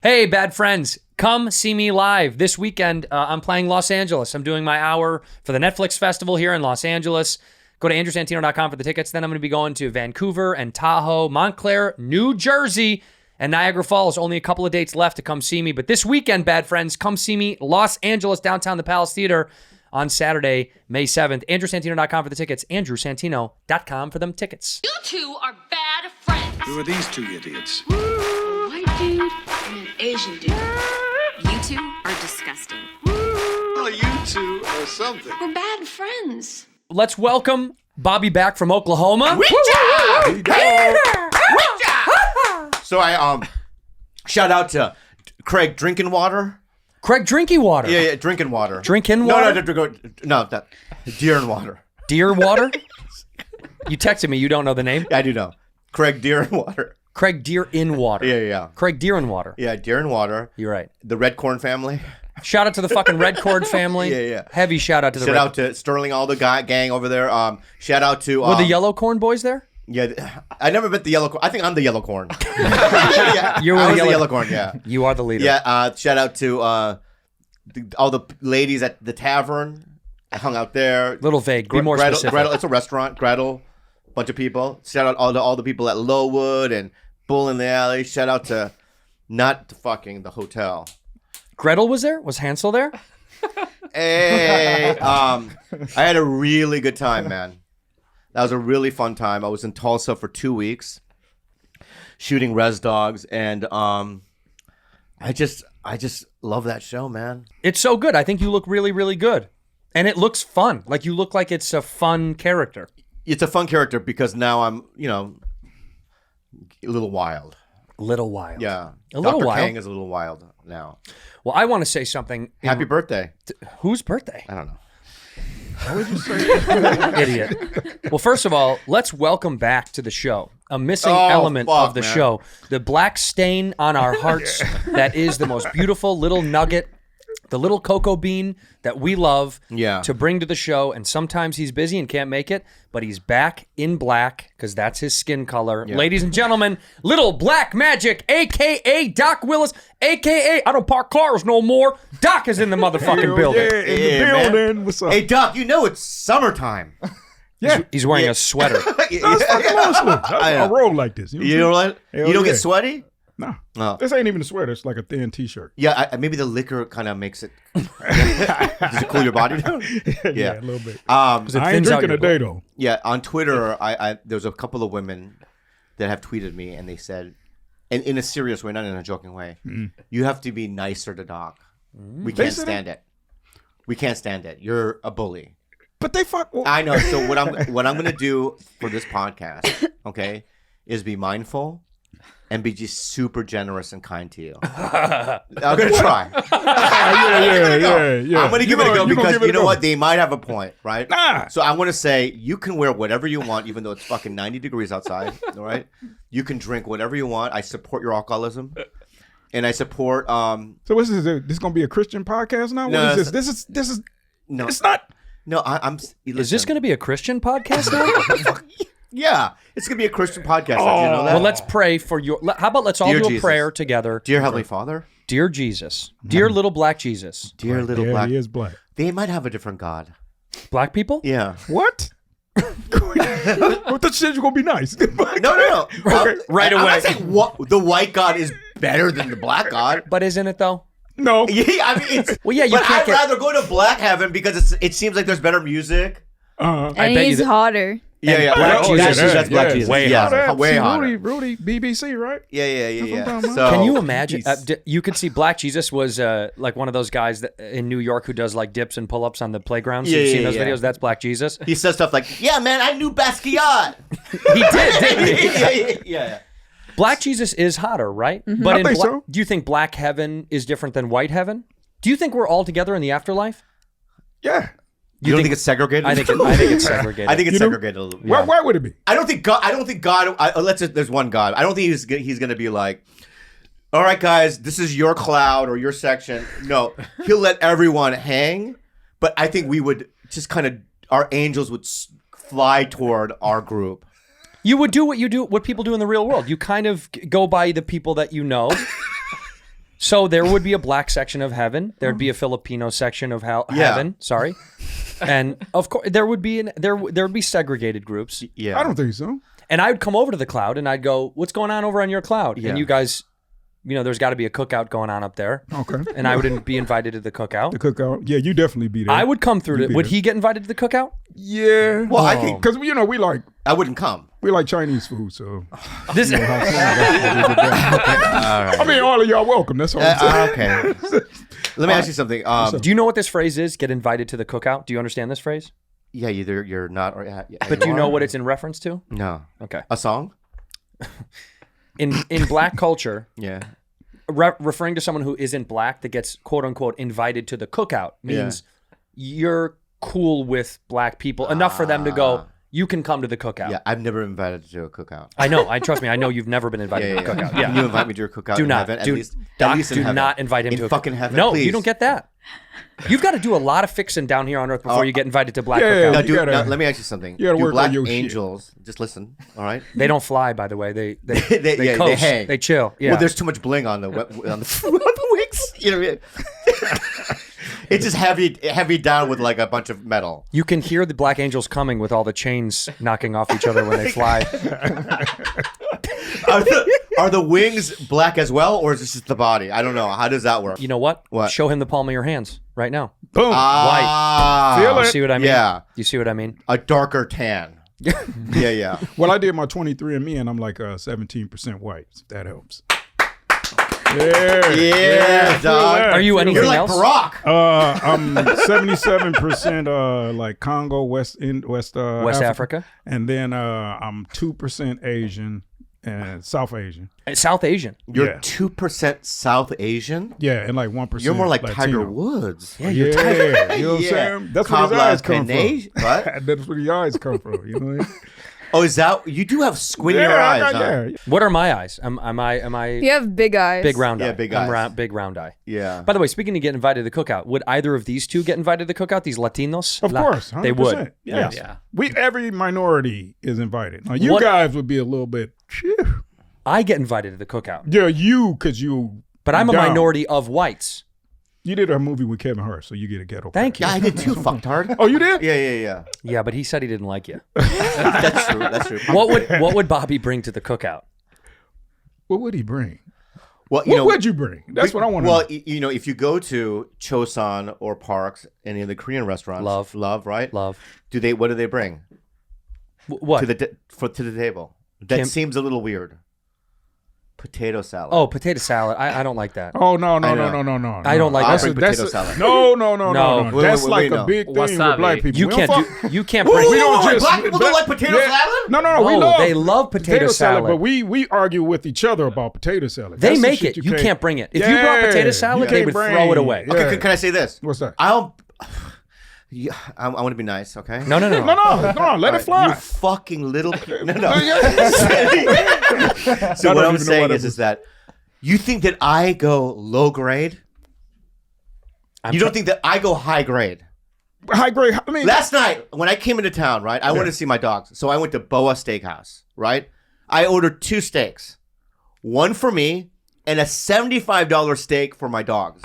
Hey, bad friends, come see me live this weekend. I'm playing Los Angeles. I'm doing my hour for the Netflix festival here in Los Angeles. Go to andrewsantino.com for the tickets. Then I'm going to be going to Vancouver and Tahoe, Montclair, New Jersey, and Niagara Falls. Only a couple of dates left to come see me. But this weekend, bad friends, come see me, Los Angeles, downtown the Palace Theater on Saturday, May 7th. andrewsantino.com for the tickets. andrewsantino.com for them tickets. You two are bad friends. Who are these two idiots? A white dude and an Asian dude. You two are disgusting. Well, you two are something. We're bad friends. Let's welcome Bobby back from Oklahoma. So I shout out to Craig Drinking Water. Craig Drinking Water. Yeah, drinking water. Drinking water? No, that Deer and Water. Deer Water? You texted me. You don't know the name? Yeah, I do know. Craig Deer and Water. Craig Deer in Water. Yeah. Craig Deer in Water. Yeah, Deer and Water. You're right. The Red Corn family. Shout out to the fucking Red Cord family. Yeah. Heavy shout out to the Shout out to Sterling, all the gang over there. Shout out to Were the Yellow Corn boys there? Yeah, I never met the Yellow Corn. I think I'm the Yellow Corn. Yeah, You were I was the the yellow- Yellow Corn. Yeah. You are the leader. Yeah. Shout out to all the ladies at the tavern. I hung out there. Little vague. Be more Gretel, specific. Gretel, it's a restaurant. Gretel, bunch of people. Shout out all the people at Lowood and Bull in the Alley. Shout out to not the hotel. Gretel was there? Was Hansel there? Hey, I had a really good time, man. That was a really fun time. I was in Tulsa for 2 weeks, shooting Res Dogs, and I just love that show, man. It's so good. I think you look really, really good. And it looks fun. Like you look like it's a fun character. It's a fun character because now I'm, a little wild. Little wild. Yeah, A little Dr. wild. Kang is a little wild now. Well, I want to say something. Happy birthday. Whose birthday? I don't know. Idiot. Well, first of all, let's welcome back to the show a missing Oh, element fuck, of the man. show. The black stain on our hearts that is the most beautiful little nugget, the little cocoa bean that we love Yeah. to bring to the show. And sometimes he's busy and can't make it, but he's back in black because that's his skin color. Yeah. Ladies and gentlemen, Little Black Magic, a.k.a. Doc Willis, a.k.a. I don't park cars no more. Doc is in the motherfucking building. Yeah, in Yeah, the man. building. What's up? Hey, Doc, it's summertime. yeah. He's wearing a sweater. That's fucking awesome. I roll like this. You know what? Hell You don't yeah. get sweaty? No. Oh. This ain't even a sweater. It's like a thin t-shirt. Yeah, maybe the liquor kind of makes it. Does it cool your body down? Yeah, a little bit. It I ain't thins out drinking your today, blood. though. Yeah, on Twitter, there's a couple of women that have tweeted me, and they said, and in a serious way, not in a joking way, you have to be nicer to Doc. We can't said stand it. We can't stand it. You're a bully. But they fuck. Well, I know. So what I'm gonna do for this podcast, okay, is be mindful and be just super generous and kind to you. I'm gonna try. yeah. I'm gonna give it a go You gonna because give it you a know go. what? They might have a point, right? Nah. So I want to say you can wear whatever you want, even though it's fucking 90 degrees outside. All right. You can drink whatever you want. I support your alcoholism, and I support. So what's this? This is gonna be a Christian podcast now? No, What is this? This is. No, It's not. no. I'm. Is this going to be a Christian podcast now? Yeah, it's gonna be a Christian podcast. Did you know that? Well, let's pray for your. How about let's all Dear do a Jesus. prayer together? Dear Heavenly Father, Dear Jesus, dear little black Jesus, dear little Yeah, black. he is black. They might have a different God. black people. Yeah. What? What the shit? You gonna be nice? No. Right I'm away. not saying the white God is better than the black God. But isn't it though? No. Yeah, I mean, it's. Well, yeah, you but can't I'd get- rather go to Black Heaven because it seems like there's better music. Uh-huh. I And bet you he's that- hotter. Yeah. Black Oh, Jesus. yeah, That's Black yeah. Jesus. Way yeah, hotter. way See, hotter. Rudy, BBC, right? Yeah. talking So Can you imagine? he's- You could see Black Jesus was like one of those guys that, in New York who does like dips and pull-ups on the playgrounds. Yeah, You've seen yeah, those yeah. videos? That's Black Jesus. he says stuff like, "Yeah, man, I knew Basquiat." He did, didn't he? yeah. Black Jesus is hotter, right? But I think so. do you think Black Heaven is different than White Heaven? Do you think we're all together in the afterlife? Yeah. You don't think it's segregated? I think it's segregated. I think it's You know- segregated a little. Why would it be? I don't think God. There's one God. I don't think he's gonna be like, all right, guys, this is your cloud or your section. No, he'll let everyone hang. But I think we would just kind of, our angels would fly toward our group. You would do what people do in the real world. You kind of go by the people that you know. So there would be a black section of heaven. There'd be a Filipino section of heaven. Sorry, and of course there would be there would be segregated groups. Yeah. I don't think so. And I would come over to the cloud and I'd go, "What's going on over on your cloud?" Yeah. And you guys, there's got to be a cookout going on up there. Okay. And I wouldn't be invited to the cookout. The cookout. Yeah, you definitely be there. I would come through. be Would there. he get invited to the cookout? Yeah. Well, I think because we like I wouldn't come. Chinese food, so This. I mean, all of y'all welcome. That's all. I'm saying. Okay. Let me ask you something. Do you know what this phrase is? Get invited to the cookout. Do you understand this phrase? Yeah, either you're not or But do you know what it's in reference to? No. Okay. A song? In black culture, Yeah. referring to someone who isn't black that gets quote unquote invited to the cookout means you're cool with black people enough for them to go, you can come to the cookout. Yeah, I've never been invited to a cookout. I know. Trust me. I know you've never been invited to a cookout. Can you invite me to your cookout Do in not. heaven? Do, At least Doc, in do heaven. not invite him in to a fucking heaven. No, please. you don't get that. You've got to do a lot of fixing down here on earth before you get invited to black Yeah, cookout. Now, You gotta- now, let me ask you something. you gotta Do work on black your shit. angels, just listen, all right? They don't fly, by the way. They They coast. hang. They chill. Yeah. Well, there's too much bling on the on the wings. You know what I mean? It's just heavy down with like a bunch of metal. You can hear the black angels coming with all the chains knocking off each other when they fly. Are the wings black as well, or is this just the body? I don't know. How does that work? You know what? What? Show him the palm of your hands right now. Boom. Feel You it. see what I mean? Yeah. You see what I mean? A darker tan. Yeah. Well, I did my 23andMe, and I'm like 17% white. If that helps. Yeah. Yeah, feel dog. that, Are you feel anything You're that. like else? Barack. I'm 77% like Congo, West Africa? and then I'm 2% Asian and South Asian. South Asian. You're Yeah. 2% South Asian. Yeah, and like 1%. You're more like Latino. Tiger Woods. Yeah, you know what I'm saying? That's where his eyes come from. What? That's where the eyes come from. You know what I mean? Oh, is that you do have squintier Yeah, I eyes? got- Huh? yeah. What are my eyes? Am I You have big eyes. big round eye? Yeah, big I'm eyes. big round eye. Yeah. By the way, speaking of getting invited to the cookout, would either of these two get invited to the cookout? These Latinos? Of course, 100%. They would. Yes. Yeah. Every minority is invited. Now, you What- guys would be a little bit. Phew. I get invited to the cookout, Yeah, because you. but I'm a down. minority of whites. You did a movie with Kevin Hart, so you get a ghetto. Thank you. Yeah, I did too, fucktard. Oh, you did? Yeah. Yeah, but he said he didn't like you. That's true. That's true. What would Bobby bring to the cookout? What would he bring? Well, you What know, would you bring? That's what I want to Well, know. you know, if you go to Chosun or Parks, any of the Korean restaurants, love, right? Love. What do they bring What? to the table? That Kim- seems a little weird. Potato salad. Oh, potato salad. I don't like that. Oh, no. I know. I I don't like I'll that. bring potato salad. No. No. That's Wait, like no. a big thing Wasabi. with black people. You We can't don't fuck- you can't Ooh, bring. We don't just black people don't like potato salad? No. We No, love. they love potato salad. but we argue with each other about potato salad. They That's the make shit it. You can't bring it. If you Yeah, brought potato you salad, they can't would bring- throw it away. yeah. Okay, can I say this? What's that? Yeah, I want to be nice, okay? No. No, let it fly. You fucking little. No. Yeah. So I what don't I'm even know saying what it is was. that you think that I go low grade? You don't think that I go high grade? High grade. I mean, Last night when I came into town, right? I wanted to see my dogs, so I went to Boa Steakhouse, right? I ordered 2 steaks, one for me and a $75 steak for my dogs.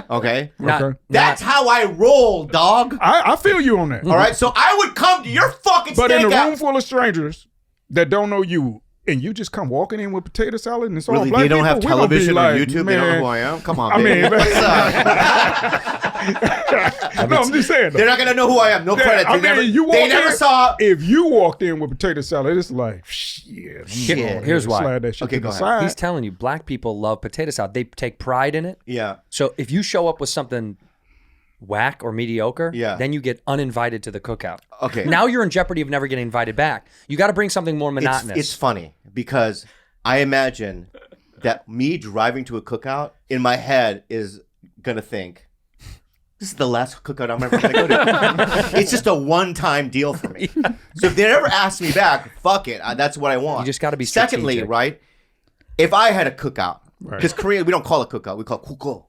Okay, Okay. that's how I roll, dog. I feel you on that. All right, so I would come to your fucking But in a room steakhouse. full of strangers that don't know you, and you just come walking in with potato salad and it's all Really, black they don't people, have we gonna be television like, or YouTube. They don't know man, who I am. Come on, I baby. mean, What's up? no, I'm just saying. though. They're not gonna know who I am. No credit. I They never, mean, you they walk never in, saw. If you walked in with potato salad, it's like, shit. Here's why. Slide that shit Okay, to go the ahead. side. He's telling you, black people love potato salad. They take pride in it. Yeah. So if you show up with something whack or mediocre, Yeah. then you get uninvited to the cookout. Okay. Now you're in jeopardy of never getting invited back. You got to bring something more monotonous. It's funny because I imagine that me driving to a cookout in my head is gonna think, this is the last cookout I'm ever gonna go to. It's just a one-time deal for me. So if they ever ask me back, fuck it. That's what I want. You just gotta be Secondly, strategic. right? If I had a cookout, because Korean we don't call it cookout, we call it kuko.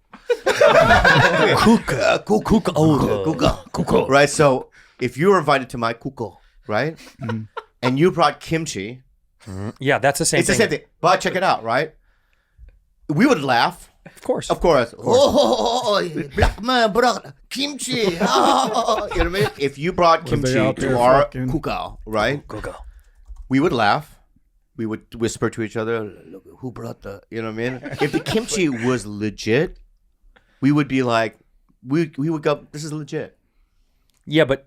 Kuko. Right. So if you were invited to my kuko, right, and you brought kimchi. Yeah, that's the same It's thing. the same thing. But check it out, right? We would laugh, Of course. Of course. Oh, black man brought kimchi. Oh. You know what I mean? If you brought kimchi out there to our fucking- cookout, right? Cookout. We would laugh. We would whisper to each other, "Look, who brought the?" You know what I mean? If the kimchi was legit, we would be like, we would go, "This is legit." Yeah, but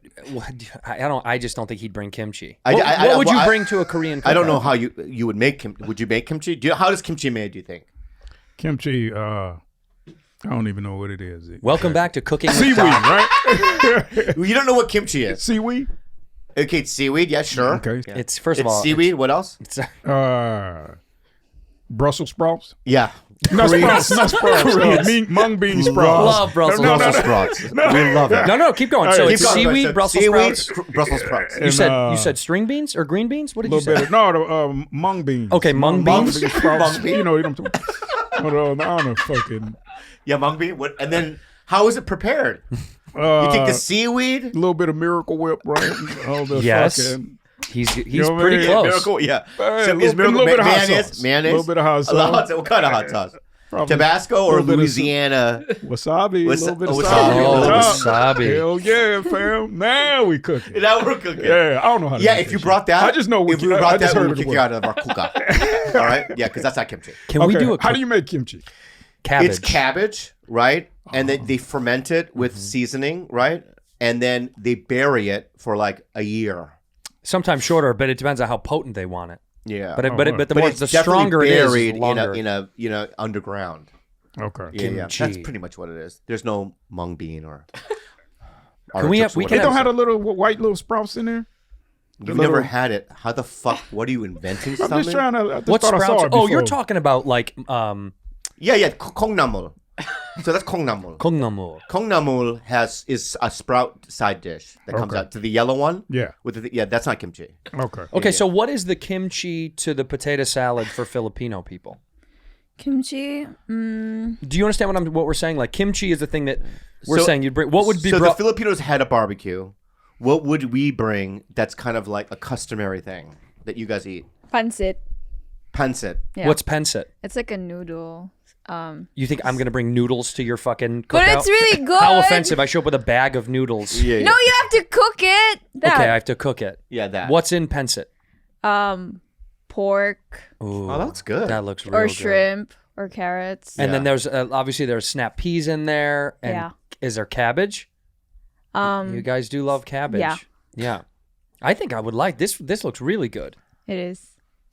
I just don't think he'd bring kimchi. I- What would you I- bring to a Korean cookout? I don't know how you would make kimchi. Would you make kimchi? How does kimchi made? Do you think? Kimchi, I don't even know what it is. Welcome back to Cooking with Seaweed, Doc. right? You don't know what kimchi is. Seaweed? Okay, it's seaweed. Yeah, sure. Okay. It's first of It's all seaweed. What else? It's, Brussels sprouts? Yeah. Not sprouts, not sprouts. Mung bean sprouts. Love Brussels Brussels sprouts. We love it. no, keep going. So Keep it's going. seaweed, So Brussels seaweed, sprouts. Brussels sprouts. You said And, you said string beans or green beans? What did A you little say? bit. No, the mung beans. Okay, mung beans? sprouts. Mung bean. You know, you don't. Hold on, I don't know. Fucking. Yeah, mung bean. What? And then how is it prepared? You take the seaweed. A little bit of Miracle Whip, right? All the Yes. fucking. He's know what I pretty mean? close. Miracle. Yeah. Hey, So a is little bit of hot mayonnaise? sauce. Mayonnaise. A little bit of hot A lot of sauce. hot sauce. What kind of hot sauce? Probably Tabasco or little bit of Louisiana? Wasabi. A little bit of wasabi. wasabi. Oh, on top. wasabi. Hell yeah, fam. Now we cooking. Now we're cooking. Yeah, I don't know how to Yeah, make if you that brought that, I just know if you I brought just that, we heard would it kick you out of our cookout. All right? Yeah, because that's not kimchi. Can shit. we Okay, do a how do you make kimchi? cabbage? It's cabbage, right? And then they ferment it with seasoning, right? And then they bury it for like a year. Sometimes shorter, but it depends on how potent they want it. Yeah. But wow. the But more it's the definitely stronger it is, buried the longer. in a underground. Okay. Yeah, yeah. Kimchi. That's pretty much what it is. There's no mung bean or. Can we have- artichokes we or can They whatever. don't have the little white little sprouts in there. You've little- never had it. How the fuck? What are you inventing? I'm Something? just trying to. I just What thought I saw sprouts? it Oh, you're before. talking about like Yeah. Kongnamul. So that's kongnamul. kongnamul. Kongnamul is a sprout side dish that comes Okay. out to the yellow one. Yeah. Yeah, that's not kimchi. Okay. Okay, so what is the kimchi to the potato salad for Filipino people? Kimchi. Do you understand what we're saying? Like kimchi is the thing that we're So- saying you'd bring. What would be so brought? the Filipinos had a barbecue. What would we bring that's kind of like a customary thing that you guys eat? Pancit. Pancit. Yeah. What's pensit? It's like a noodle. You think I'm gonna bring noodles to your fucking cookout? But it's really good. How offensive! I show up with a bag of noodles. Yeah. No, you have to cook it. That. Okay, I have to cook it. Yeah, that. What's in pensit? Pork Ooh, Oh, that's good. that looks real or good. shrimp or carrots. And then Yeah. there's obviously there's snap peas in there. And Yeah. Is there cabbage? You guys do love cabbage. yeah. Yeah. I think I would like this. This looks really good. It is.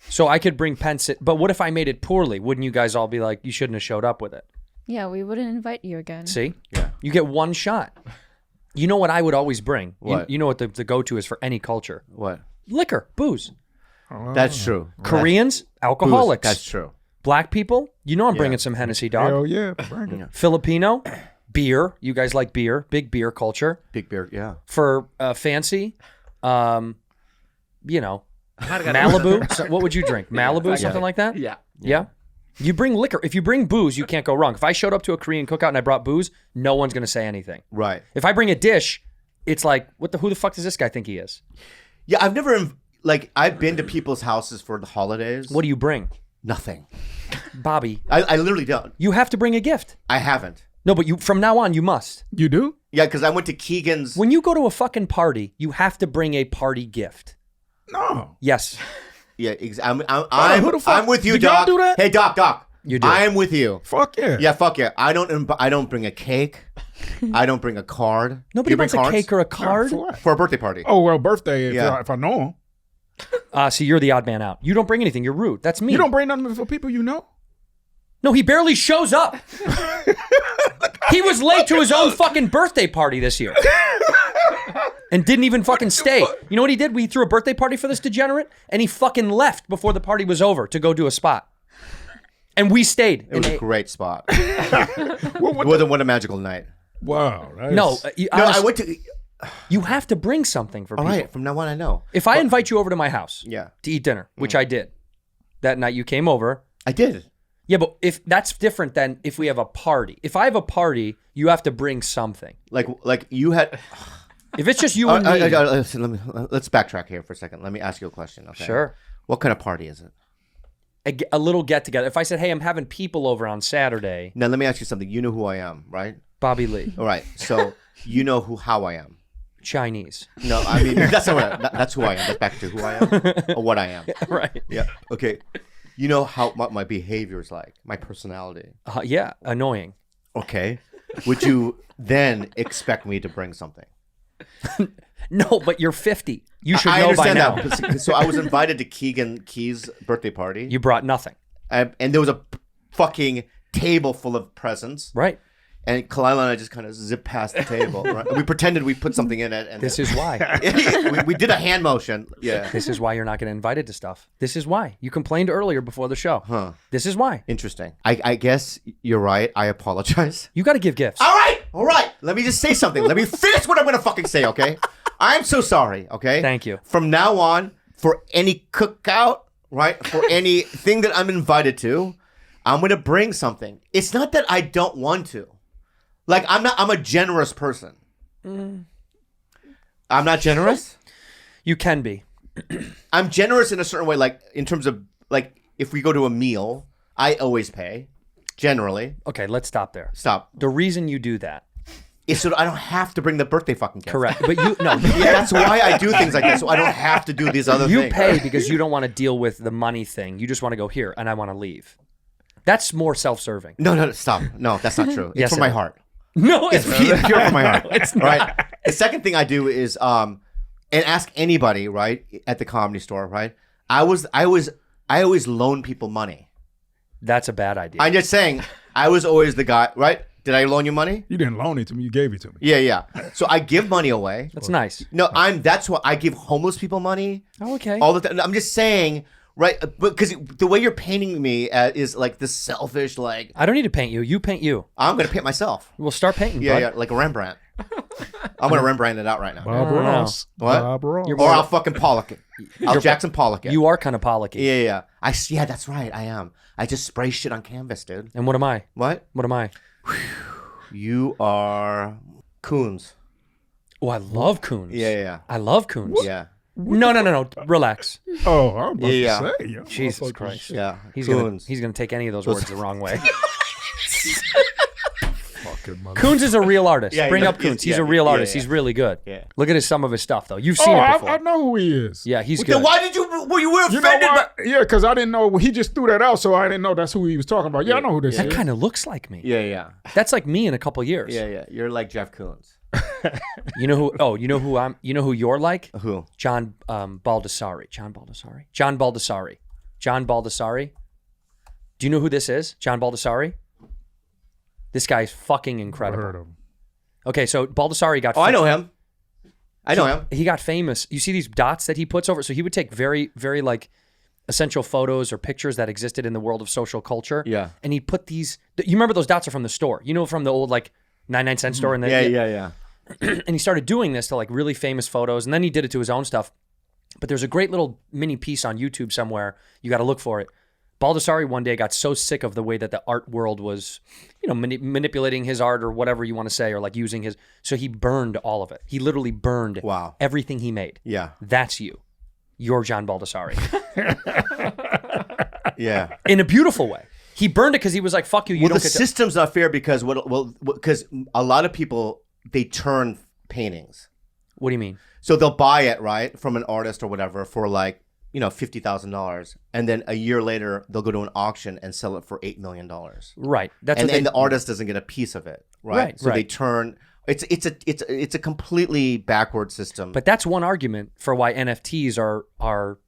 So I could bring pensit, but what if I made it poorly? Wouldn't you guys all be like, you shouldn't have showed up with it? Yeah, we wouldn't invite you again. See? Yeah. You get one shot. You know what I would always bring? What? You know what the go-to is for any culture? What? Liquor, booze. That's true. Koreans, Booze. alcoholics. That's true. Black people, you know I'm bringing some Hennessy, dog. Hell yeah. Bring it. Filipino, beer. You guys like beer. Big beer culture. Big beer. Yeah. For fancy, you know, Malibu. So what would you drink? Malibu, something like that? Yeah. Yeah. You bring liquor. If you bring booze, you can't go wrong. If I showed up to a Korean cookout and I brought booze, no one's going to say anything. Right. If I bring a dish, it's like, who the fuck does this guy think he is? Yeah, I've never I've been to people's houses for the holidays. What do you bring? Nothing. Bobby, I literally don't. you have to bring a gift. I haven't. No, but you from now on, you must. You do? Yeah, because I went to Keegan's. When you go to a fucking party, you have to bring a party gift. No. Yes. Yeah, I'm who the fuck- I'm with you, did y'all Doc. do that? Hey, Doc. You do. I am with you. Fuck yeah. Yeah, fuck yeah. I don't bring a cake. I don't bring a card. Do Nobody you bring wants a cards? cake or a card. For what? For a birthday party. Oh, well, birthday, Yeah. if I know them. See, you're the odd man out. You don't bring anything. You're rude. That's me. You don't bring nothing for people you know? No, he barely shows up. He was late to his own fucking birthday party this year. And didn't even fucking stay. You know what he did? We threw a birthday party for this degenerate, and he fucking left before the party was over to go do a spot. And we stayed. It was a great spot. What What a magical night. Wow. that No, is- I went to. you have to bring something for All people. right, from now on, I know. If I invite you over to my house Yeah, to eat dinner, which I did, that night you came over. I did. Yeah, but if that's different than if we have a party. If I have a party, you have to bring something. Like you had. If it's just you and me, Let's backtrack here for a second. Let me ask you a question. Okay. Sure. What kind of party is it? a little get together. If I said, hey, I'm having people over on Saturday, Now let me ask you something. You know who I am, right? Bobby Lee, All right. So you know how I am. Chinese. No, I mean that's not that's who I am. That's back to who I am or what I am. Right. Yeah. Okay. You know how my behavior is like, my personality. Yeah, annoying. Okay. Would you then expect me to bring something? No, but you're 50. You should I know by understand now. that. So I was invited to Keegan Key's birthday party, You brought nothing. and there was a fucking table full of presents. Right. And Kalila and I just kind of zipped past the table. Right? We pretended we put something in it. And This is why. we did a hand motion. Yeah. This is why you're not getting invited to stuff. This is why. You complained earlier before the show. Huh. This is why. Interesting. I guess you're right. I apologize. You got to give gifts. All right. Let me just say something. Let me finish what I'm going to fucking say, okay? I'm so sorry, okay? Thank you. From now on, for any cookout, right? For anything that I'm invited to, I'm going to bring something. It's not that I don't want to. Like, I'm a generous person. I'm not generous? You can be. I'm generous in a certain way, like, in terms of, like, if we go to a meal, I always pay, generally. Okay, let's stop there. Stop. The reason you do that. Is so that I don't have to bring the birthday fucking gift. Correct. But you, no. Yeah, that's why I do things like that, so I don't have to do these other You things. pay because you don't want to deal with the money thing. You just want to go here and I want to leave. That's more self-serving. No, stop. No, that's not true. It's Yes, from it my is. heart. No, It's pure from my heart. It's All right. The second thing I do is and ask anybody, right, at the Comedy Store, right? I always loan people money. That's a bad idea. I'm just saying, I was always the guy, right? Did I loan you money? You didn't loan it to me. You gave it to me. Yeah. So I give money away. That's nice. No, that's what I give homeless people money. Oh, okay. All the time. I'm just saying, right? Because the way you're painting me is like this selfish, like I don't need to paint you. You paint you. I'm gonna paint myself. We'll start painting, Yeah, bud. yeah, like a Rembrandt. I'm gonna Rembrandt it out right now. Bob no. Ross. What? Bob Ross. You're Or I'll fucking Pollock it. I'll Jackson Pollock it. You are kind of Pollocky. Yeah. Yeah, that's right. I am. I just spray shit on canvas, dude. And what am I? What? What am I? You are Koons. Oh, I love Koons. Yeah. I love Koons. Yeah. No. Relax. Oh, I'm about Yeah. to say. Jesus Christ. Yeah. He's Koons. gonna take any of those words the wrong way. Fucking mother. Koons is a real artist. Yeah, Bring yeah, up Koons. He's yeah, a real yeah, artist. yeah. He's really good. Yeah. Look at some of his stuff though. You've seen Oh, it before. I know who he is. Yeah, he's Then good. why did you were You know offended? what? Yeah, because I didn't know. He just threw that out, so I didn't know that's who he was talking about. Yeah, I know who this That is. kind of looks like me. Yeah. That's like me in a couple years. Yeah. You're like Jeff Koons. You know who? Oh, you know who I'm? You know who you're like? Who? John Baldessari. John Baldessari. Do you know who this is? John Baldessari. This guy's fucking I incredible. heard of him. Okay, so Baldessari got. Oh, I know him. I know him. He got famous. You see these dots that he puts over. So he would take very, very like essential photos or pictures that existed in the world of social culture. Yeah. And he put these. You remember those dots are from the store. You know, from the old like 99-cent store. And Yeah. And he started doing this to like really famous photos, and then he did it to his own stuff. But there's a great little mini piece on YouTube somewhere. You got to look for it. Baldessari one day got so sick of the way that the art world was, you know, manipulating his art or whatever you want to say, or like using his. So he burned all of it. He literally burned Wow. everything he made. Yeah. That's you. You're John Baldessari. Yeah. In a beautiful way. He burned it because he was like, fuck you, you Well, don't the get to. system's not fair because because a lot of people, they turn paintings. What do you mean? So they'll buy it, right, from an artist or whatever for like, you know, $50,000. And then a year later, they'll go to an auction and sell it for $8 million. Right. That's And what they, the artist doesn't get a piece of it, right? Right, So they right. turn, it's a completely backward system. But that's one argument for why NFTs are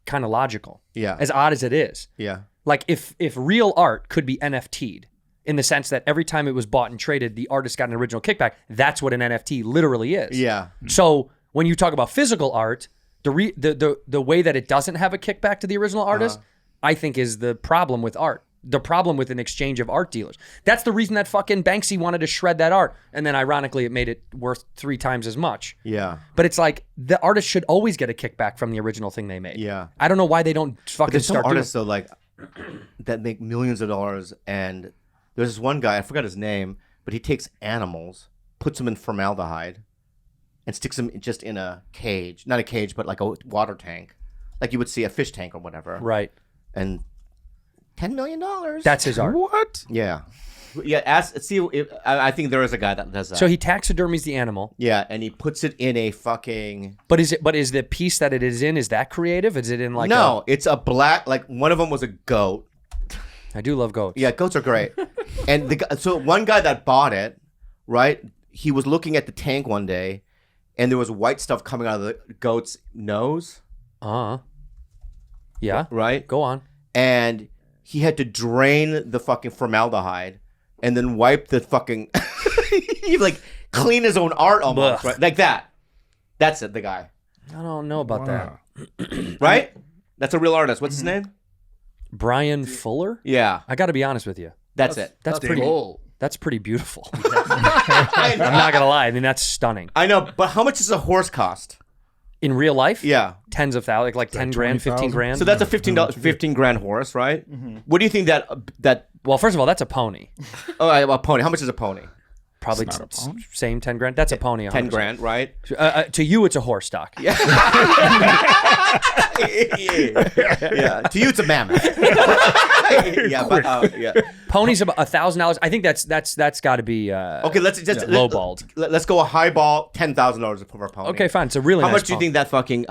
kind of logical. Yeah. As odd as it is. Yeah. Like if real art could be NFT'd in the sense that every time it was bought and traded, the artist got an original kickback. That's what an NFT literally is. Yeah. So when you talk about physical art, the way that it doesn't have a kickback to the original artist, I think is the problem with art. The problem with an exchange of art dealers. That's the reason that fucking Banksy wanted to shred that art. And then ironically, it made it worth 3 times as much. Yeah. But it's like the artist should always get a kickback from the original thing they made. Yeah. I don't know why they don't But fucking there's some start doing artists though, like that make millions of dollars, and there's this one guy, I forgot his name, but he takes animals, puts them in formaldehyde, and sticks them just in a cage, not a cage, but like a water tank, like you would see a fish tank or whatever. Right. and $10 million. That's his art. What? Yeah. I think there is a guy that does that. So he taxidermies the animal. Yeah, and he puts it in a fucking. But is the piece that it is that creative? Is it in like No, it's a black. Like one of them was a goat. I do love goats. Yeah, goats are great. And so one guy that bought it, right? He was looking at the tank one day, and there was white stuff coming out of the goat's nose. Yeah. Right. Go on. And he had to drain the fucking formaldehyde, and then wipe the fucking. He like clean his own art almost, right? Like that. That's it. The guy. I don't know about that. Right? That's a real artist. What's his name? Brian Fuller? Yeah. I got to be honest with you. That's it. That's pretty Bold. That's pretty beautiful. I'm not going to lie. I mean, that's stunning. I know, but how much does a horse cost? In real life? Yeah. Tens of thousands, like 10 grand, 15 grand. So that's a $15 grand horse, right? What do you think that Well, first of all, that's a pony. a pony? How much is a pony? Probably It's not a pony. same 10 grand. That's a pony. 10 100%. grand, right? To you, it's a horse stock. Yeah. To you, it's a mammoth. Yeah. Pony's about $1,000. I think that's got to be Okay, let's just lowballed. Let's go a high ball, $10,000 for a pony. Okay, fine. It's a really How nice much do you pony. think that fucking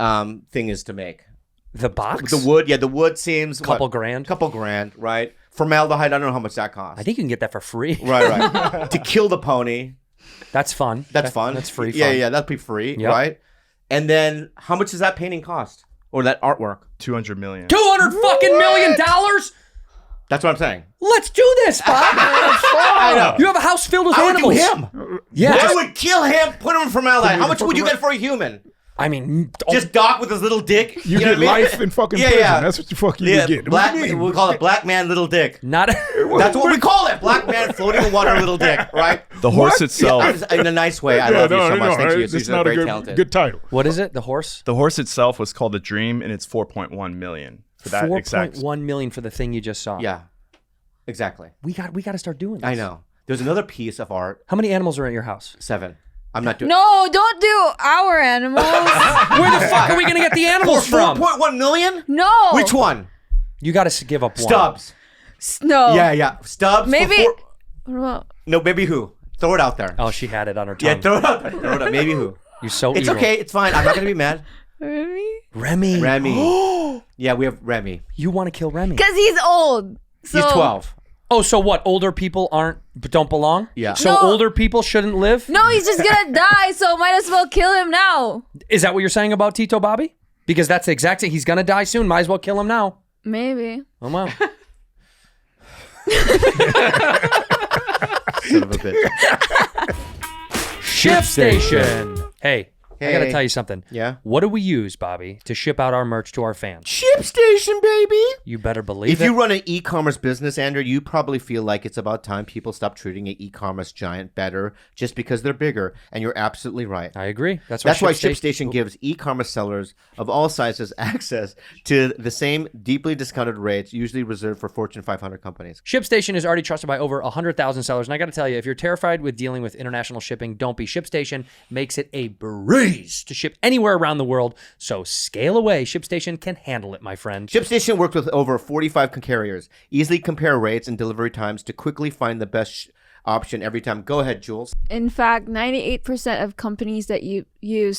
thing is to make? The box? The wood, the wood seems Couple what? grand. Couple grand, right? Formaldehyde, I don't know how much that costs. I think you can get that for free. Right. To kill the pony, That's fun. that's fun. That's free fun. Yeah, that'd be free, Yep. right? And then how much does that painting cost? Or that artwork? $200 million. $200 fucking million? That's what I'm saying. Let's do this, Bob. I know. You have a house filled with I would animals. do him. Yeah. I would kill him, put him in formaldehyde. How much would you fucking get for a human? I mean, Just Doc with his little dick. You know get what I mean? life in fucking prison. That's what you fucking get. Black, What do you mean? we call it black man little dick. not. That's what we call it. Black man floating in water little dick, right? The horse itself. In a nice way. I love you so much. Thank you. It's You're not a very good, talented. good title. What is it? The horse? The horse itself was called the Dream, and it's 4.1 million for that exact. 4.1 million for the thing you just saw. Yeah, exactly. We got to start doing this. I know. There's another piece of art. How many animals are at your house? 7. I'm not doing. No, don't do our animals. Where the fuck are we going to get the animals For from? 4.1 million? No. Which one? You got to give up one. Stubbs. No. Yeah. Stubbs. for Maybe. four- What about- No, maybe who? Throw it out there. Oh, she had it on her tongue. Yeah, throw it out there. Throw it out. Maybe who? You're so It's evil. okay. It's fine. I'm not gonna be mad. Remy? Remy. Yeah, we have Remy. You want to kill Remy? Because he's old. So. He's 12. Oh, so what? Older people don't belong? Yeah. So No. older people shouldn't live? No, he's just gonna die, so might as well kill him now. Is that what you're saying about Tito Bobby? Because that's the exact thing. He's going to die soon. Might as well kill him now. Maybe. Oh, wow. Son of a bitch. Ship Station. Hey, I got to Hey. tell you something. Yeah. What do we use, Bobby, to ship out our merch to our fans? Ship Station, baby. You better believe If it. you run an e-commerce business, Andrew, you probably feel like it's about time people stop treating an e-commerce giant better just because they're bigger, and you're absolutely right. I agree. That's Why ShipStation gives e-commerce sellers of all sizes access to the same deeply discounted rates usually reserved for Fortune 500 companies. ShipStation is already trusted by over 100,000 sellers. And I got to tell you, if you're terrified with dealing with international shipping, don't be. ShipStation makes it a breeze to ship anywhere around the world. So scale away. ShipStation can handle it, my friend. ShipStation works with over 45 carriers. Easily compare rates and delivery times to quickly find the best option every time. Go ahead, Jules. In fact, 98% of companies that use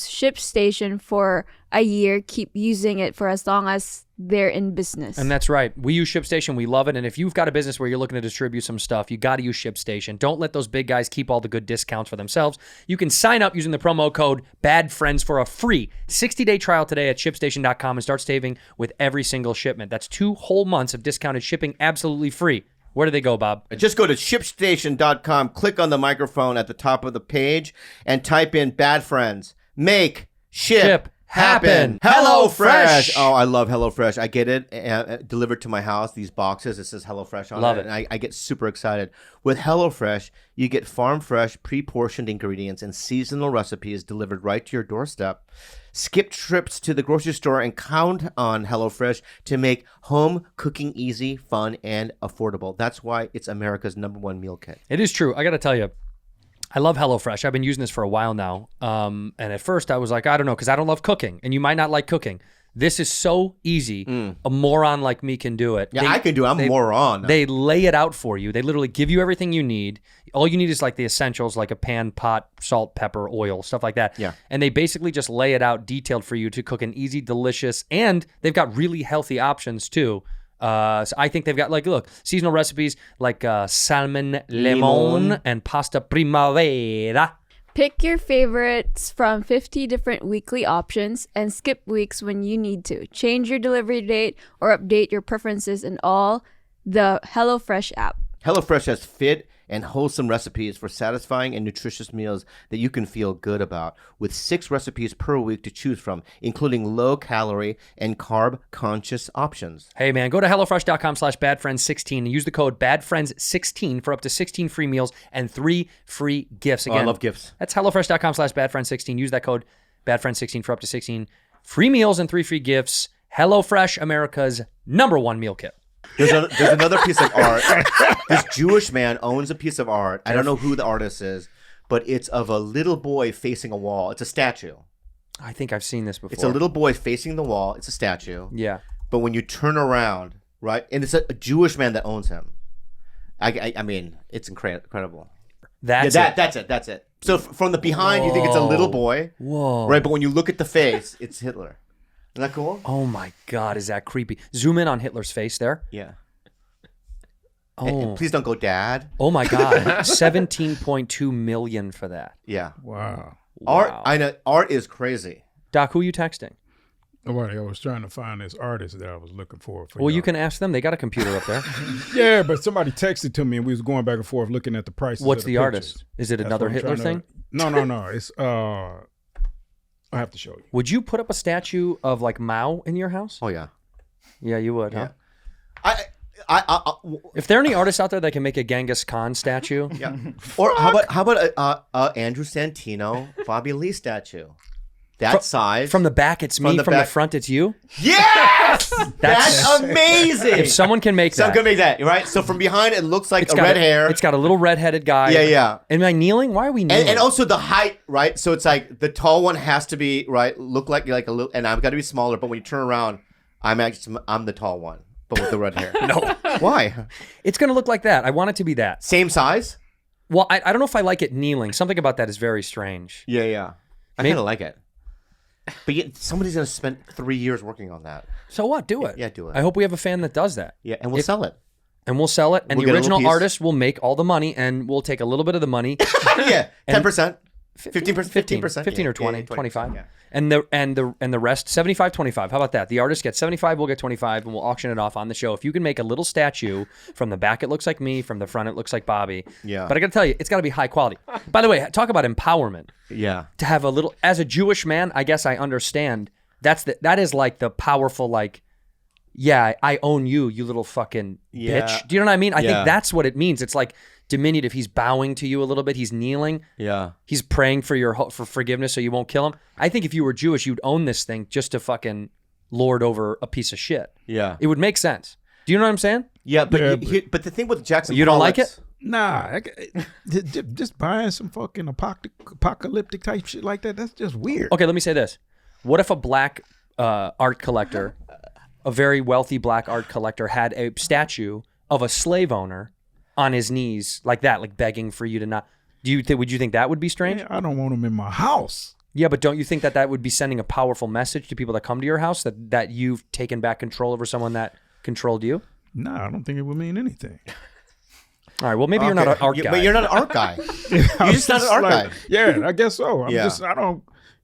ShipStation for a year keep using it for as long as they're in business. And that's right. We use ShipStation. We love it. And if you've got a business where you're looking to distribute some stuff, you got to use ShipStation. Don't let those big guys keep all the good discounts for themselves. You can sign up using the promo code BADFRIENDS for a free 60-day trial today at ShipStation.com and start saving with every single shipment. That's 2 whole months of discounted shipping absolutely free. Where do they go, Bob? Just go to ShipStation.com, click on the microphone at the top of the page, and type in Bad Friends. Make ship happen. HelloFresh. Oh, I love HelloFresh. I get it delivered to my house, these boxes. It says HelloFresh on Love it. it. And I get super excited. With HelloFresh, you get farm-fresh, pre-portioned ingredients and seasonal recipes delivered right to your doorstep. Skip trips to the grocery store and count on HelloFresh to make home cooking easy, fun, and affordable. That's why it's America's #1 meal kit. It is true. I got to tell you, I love HelloFresh. I've been using this for a while now. And at first I was like, I don't know, because I don't love cooking. And you might not like cooking. This is so easy. A moron like me can do it. Yeah, I can do it. I'm a moron. They lay it out for you. They literally give you everything you need. All you need is like the essentials, like a pan, pot, salt, pepper, oil, stuff like that. Yeah. And they basically just lay it out detailed for you to cook an easy, delicious, and they've got really healthy options too. So I think they've got look, seasonal recipes like salmon limon and pasta primavera. Pick your favorites from 50 different weekly options and skip weeks when you need to. Change your delivery date or update your preferences in all the HelloFresh app. HelloFresh has fit and wholesome recipes for satisfying and nutritious meals that you can feel good about, with 6 recipes per week to choose from, including low-calorie and carb-conscious options. Hey, man, go to HelloFresh.com/badfriends16 and use the code BADFRIENDS16 for up to 16 free meals and 3 free gifts. Again, I love gifts. That's HelloFresh.com/badfriends16. Use that code BADFRIENDS16 for up to 16 free meals and 3 free gifts. HelloFresh, America's #1 meal kit. There's another piece of art. This Jewish man owns a piece of art. I don't know who the artist is, but it's of a little boy facing a wall. It's a statue. I think I've seen this before. It's a little boy facing the wall. It's a statue. Yeah. But when you turn around, right, and it's a Jewish man that owns him. I mean, it's incredible. That's it. So from the behind, you think it's a little boy. Whoa. Right, but when you look at the face, it's Hitler. Isn't that cool? Oh my God, is that creepy? Zoom in on Hitler's face there. Yeah. Oh. And please don't go, Dad. Oh my God, 17.2 million for that. Yeah. Wow. Art, I know. Art is crazy. Doc, who are you texting? Nobody. I was trying to find this artist that I was looking for. Well, you can ask them. They got a computer up there. Yeah, but somebody texted to me and we was going back and forth looking at the prices. What's of the pictures. artist? Is it That's another what I'm Hitler trying thing? to- No. It's I have to show you. Would you put up a statue of like Mao in your house? Oh yeah. Yeah, you would, huh? I If there are any artists out there that can make a Genghis Khan statue, yeah. Or how about Andrew Santino, Bobby Lee statue? That size. from the back it's me, from the back. front it's you. Yes! That's amazing. If someone can make Someone that, can make that, right? So from behind, it looks like it's a got red hair. It's got a little red-headed guy. Yeah. Am I kneeling? Why are we kneeling? And also the height, right? So it's like the tall one has to be right, look like a little, and I've got to be smaller. But when you turn around, I'm the tall one, but with the red hair. No. Why? It's gonna look like that. I want it to be that. Same size? Well, I don't know if I like it kneeling. Something about that is very strange. Yeah. I kind of like it. But yet somebody's gonna spend 3 years working on that. So what? Do it. Yeah, do it. I hope we have a fan that does that. Yeah, and we'll sell it. And we'll sell it. And We'll the get a little original piece. artist will make all the money, and we'll take a little bit of the money. Yeah, 10%. 15 15%. or 20, 25. Yeah. And the rest 75 25. How about that? The artist gets 75, we'll get 25, and we'll auction it off on the show. If you can make a little statue, from the back it looks like me, from the front it looks like Bobby. Yeah. But I got to tell you, it's got to be high quality. By the way, talk about empowerment. Yeah. To have a little, as a Jewish man, I guess I understand that is like the powerful, like, yeah, I own you, you little fucking Yeah. bitch. Do you know what I mean? I Yeah. think that's what it means. It's like diminutive. He's bowing to you a little bit. He's kneeling. Yeah. He's praying for for forgiveness so you won't kill him. I think if you were Jewish, you'd own this thing just to fucking lord over a piece of shit. Yeah. It would make sense. Do you know what I'm saying? Yeah, but Yeah, but the thing with Jackson You don't like Pollock's- it? Nah, just buying some fucking apocalyptic type shit like that. That's just weird. Okay, let me say this. What if a black art collector, a very wealthy black art collector, had a statue of a slave owner on his knees like that, like begging for you to not... Would you think that would be strange? Man, I don't want them in my house. Yeah, but don't you think that would be sending a powerful message to people that come to your house that you've taken back control over someone that controlled you? Nah, I don't think it would mean anything. All right, well, maybe you're not an art guy. But you're not an art guy. You're just not an art guy. Yeah, I guess so. Yeah.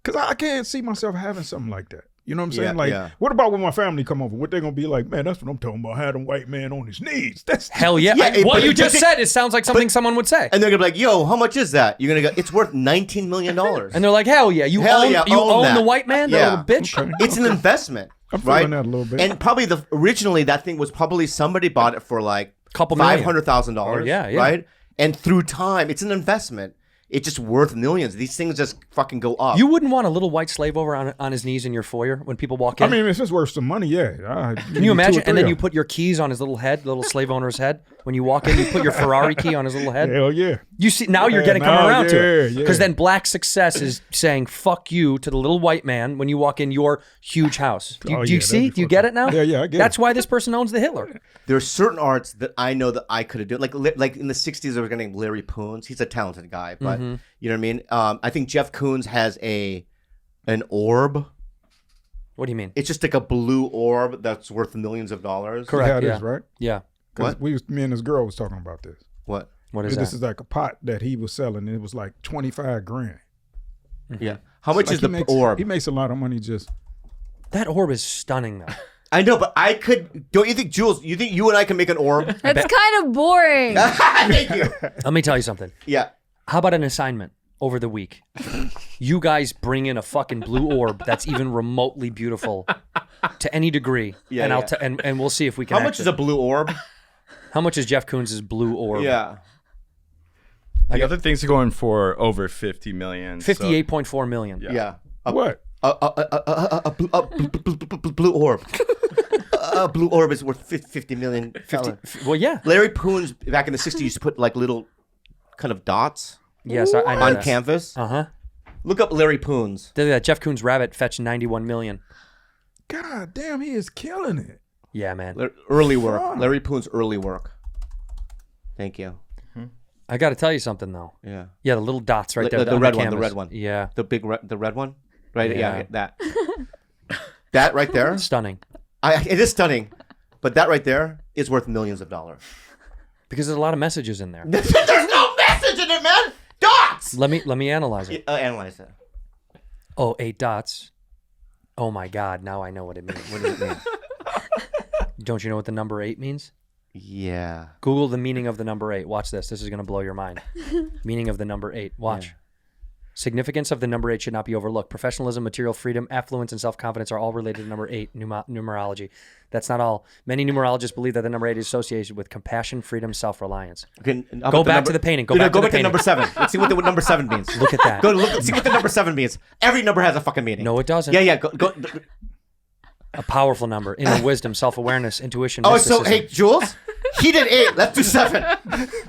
Because I can't see myself having something like that. You know what I'm saying? Yeah, Like, yeah. what about when my family come over? What they gonna be like? Man, that's what I'm talking about. Had a white man on his knees. That's Hell yeah. Yeah, What but- you but just they- said, it sounds like something someone would say. And they're gonna be like, "Yo, how much is that?" You're gonna go, "It's worth $19 million." And they're like, hell yeah. You Hell own, yeah, you own own that. the white man, the Yeah. little bitch? Okay. It's an investment, I'm feeling right? that a little bit. And probably originally that thing was probably somebody bought it for like Couple million. $500,000. Yeah, yeah. Right. And through time, it's an investment. It's just worth millions. These things just fucking go up. You wouldn't want a little white slave over on his knees in your foyer when people walk in? I mean, if it's worth some money, yeah. Can you imagine? And then you put your keys on his little head, little slave owner's head. When you walk in, you put your Ferrari key on his little head. Hell yeah. You see, now you're Yeah, getting coming now, around to it. yeah, Because yeah. then black success is saying "fuck you" to the little white man when you walk in your huge house. Do you, Oh, do you yeah, see? that'd be Do you get it fucking- now? Yeah, I get That's it. why this person owns the Hitler. There are certain arts that I know that I could have done. Like in the 60s, there was a guy named Larry Poons. He's a talented guy, but Mm-hmm. you know what I mean? I think Jeff Koons has an orb. What do you mean? It's just like a blue orb that's worth millions of dollars. Correct. Yeah, it yeah. is, right? Yeah. 'Cause What? me and this girl was talking about this. What? What is This that? is like a pot that he was selling. And it was like 25 grand. Yeah. How much Like is the he makes, orb? He makes a lot of money just. That orb is stunning, though. I know, but I could. Don't you think, Jules? You think you and I can make an orb? That's kind of boring. Thank you. Let me tell you something. Yeah. How about an assignment over the week? You guys bring in a fucking blue orb that's even remotely beautiful to any degree, Yeah, and yeah. and we'll see if we can. How much is a blue orb? How much is Jeff Koons' blue orb? Yeah. The other things are going for over 50 million. so- 58.4 million. Yeah. What? A blue orb. A blue orb is worth 50 million. Well, yeah. Larry Poons back in the 60s used to put like little kind of dots Yes, I know on that. canvas. Uh huh. Look up Larry Poons. That Jeff Koons rabbit fetched 91 million. God damn, he is killing it. Yeah, man. Early work. Larry Poons' early work. Thank you. I got to tell you something though. Yeah. Yeah, the little dots right there. The on red one. The canvas. red one. Yeah. The big the red one. Right. Yeah. Yeah. That. That right there. Stunning. It is stunning, but that right there is worth millions of dollars. Because there's a lot of messages in there. There's no message in it, man. Dots. Let me analyze it. Analyze it. Oh, 8 dots. Oh my God! Now I know what it means. What do you mean? Don't you know what the number 8 means? Yeah. Google the meaning of the number 8. Watch this. This is going to blow your mind. Meaning of the number 8. Watch. Yeah. Significance of the number 8 should not be overlooked. Professionalism, material freedom, affluence, and self-confidence are all related to number 8, numerology. That's not all. Many numerologists believe that the number 8 is associated with compassion, freedom, self-reliance. Okay, Go back to the painting. Go back to the painting. number 7. Let's see what the number 7 means. Look at that. Go look. See what the number 7 means. Every number has a fucking meaning. No, it doesn't. Yeah. Go. A powerful number. Inner wisdom, self-awareness, intuition, Oh, mysticism. so hey, Jules, he did 8. Let's do 7.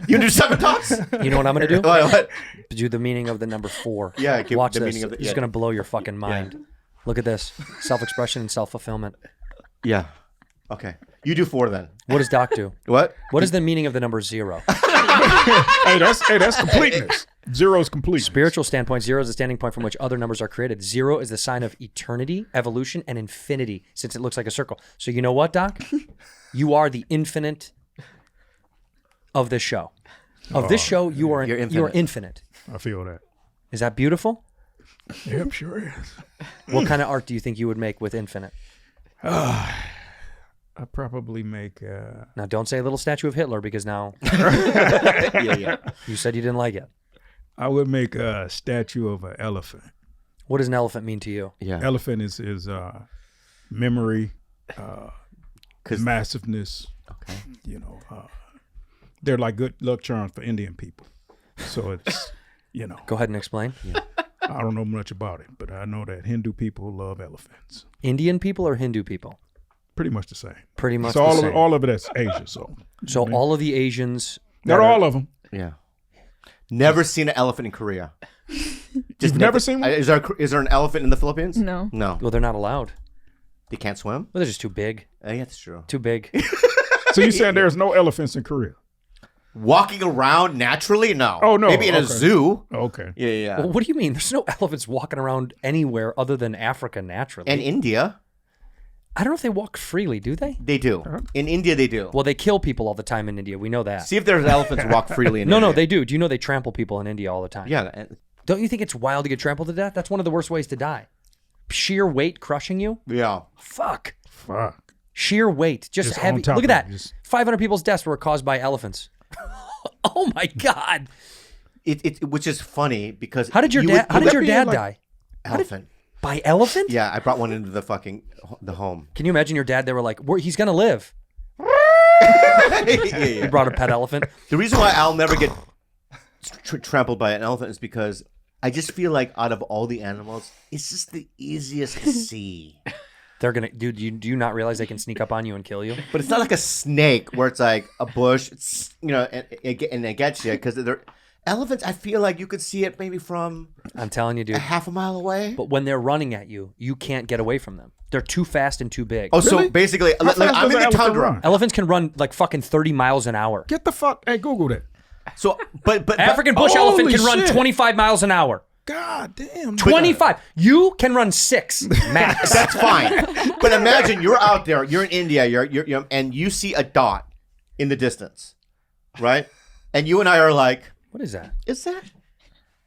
You do 7 dots. You know what I'm going to do? What? Do the meaning of the number 4. Yeah, give Watch the this. meaning of the- It's yeah. going to blow your fucking mind. Look at this. Self-expression and self-fulfillment. Yeah. Okay. You do 4 then. What does Doc do? What? What is the meaning of the number 0? Hey, that's completeness. Zero's complete. Spiritual standpoint, 0 is the standing point from which other numbers are created. 0 is the sign of eternity, evolution, and infinity, since it looks like a circle. So you know what, Doc? You are the infinite of this show. Of this show, you are You're You are infinite. infinite. I feel that. Is that beautiful? Yep, sure is. What kind of art do you think you would make with infinite? I probably make. Now, don't say a little statue of Hitler because now Yeah. you said you didn't like it. I would make a statue of an elephant. What does an elephant mean to you? Yeah. Elephant is memory, 'Cause- massiveness. Okay. You know, they're like good luck charms for Indian people. So it's, you know, Go ahead and explain. I don't know much about it, but I know that Hindu people love elephants. Indian people or Hindu people? Pretty much the same. Pretty much So the all same. of all of it is Asia. So So all of the Asians. not that are- all of them. Yeah. Never seen an elephant in Korea. You've never seen one? Is there an elephant in the Philippines? No. No. Well, they're not allowed. They can't swim? Well, they're just too big. Yeah, that's true. Too big. So you saying there's no elephants in Korea? Walking around naturally? No. Oh, no. Maybe in a Okay. zoo. Okay. Yeah. Well, what do you mean? There's no elephants walking around anywhere other than Africa naturally. And India, I don't know if they walk freely, do they? they do. In India, they do. Well, they kill people all the time in India. We know that. See if there's elephants walk freely in No, India. they do. Do you know they trample people in India all the time? Yeah. Don't you think it's wild to get trampled to death? That's one of the worst ways to die. Sheer weight crushing you? Yeah. Fuck. Fuck. Sheer weight. Just Just on heavy. top Look at of that. it, just- 500 people's deaths were caused by elephants. Oh my God. Which is funny because How did your you dad would- how you did would your be dad like- die? Elephant. By elephant? Yeah, I brought one into the home. Can you imagine your dad? They were like, he's going to live. Yeah. He brought a pet elephant. The reason why I'll never get trampled by an elephant is because I just feel like out of all the animals, it's just the easiest to see. They're gonna, dude. Do you not realize they can sneak up on you and kill you? But it's not like a snake where it's like a bush, and it gets you because they're elephants. I feel like you could see it maybe from I'm telling you, dude. a half a mile away. But when they're running at you, you can't get away from them. They're too fast and too big. Oh, Really? so basically, How fast I'm does in the an elephant tundra. run? Elephants can run like fucking 30 miles an hour. Get the fuck. Hey, Google that. So, but African bush Holy elephant can run shit. 25 miles an hour. God damn. 25. You can run 6 max. that's fine. But imagine you're out there, you're in India, you're and you see a dot in the distance, right? And you and I are like, What is that? is that?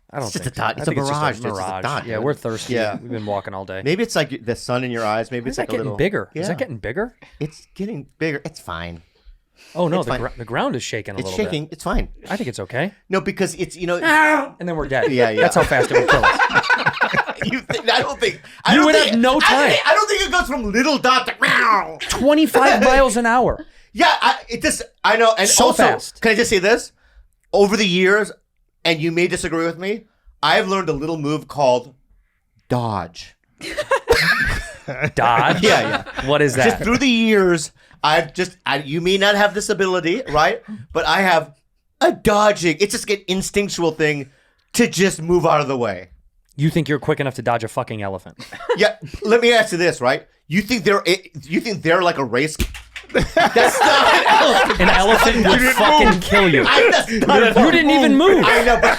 I don't It's just think a dot. so. It's I a think mirage. It's It's just a just a mirage. dot, Yeah, dude. we're thirsty. Yeah. We've been walking all day. Maybe it's like the sun in your eyes. Maybe Is it's that like a getting little bigger? Yeah. Is that getting bigger? It's getting bigger. It's fine. Oh no, It's fine. the ground is shaking a It's little shaking. It's fine. bit. I think it's okay. No, because it's And then we're dead. Yeah, yeah. That's how fast it will kill us. I don't think You would have no time. I don't think it goes from little dot to meow. 25 miles an hour. Yeah, I know. And So also, fast. can I just say this? Over the years, and you may disagree with me, I've learned a little move called dodge. Dodge? Yeah. What is Just that? through the years, you may not have this ability, right? But I have a dodging. It's just an instinctual thing to just move out of the way. You think you're quick enough to dodge a fucking elephant? Yeah, let me ask you this, right? You think they're like a race? That's not an elephant. An elephant would fucking kill you. That's not an You didn't even move. I know, but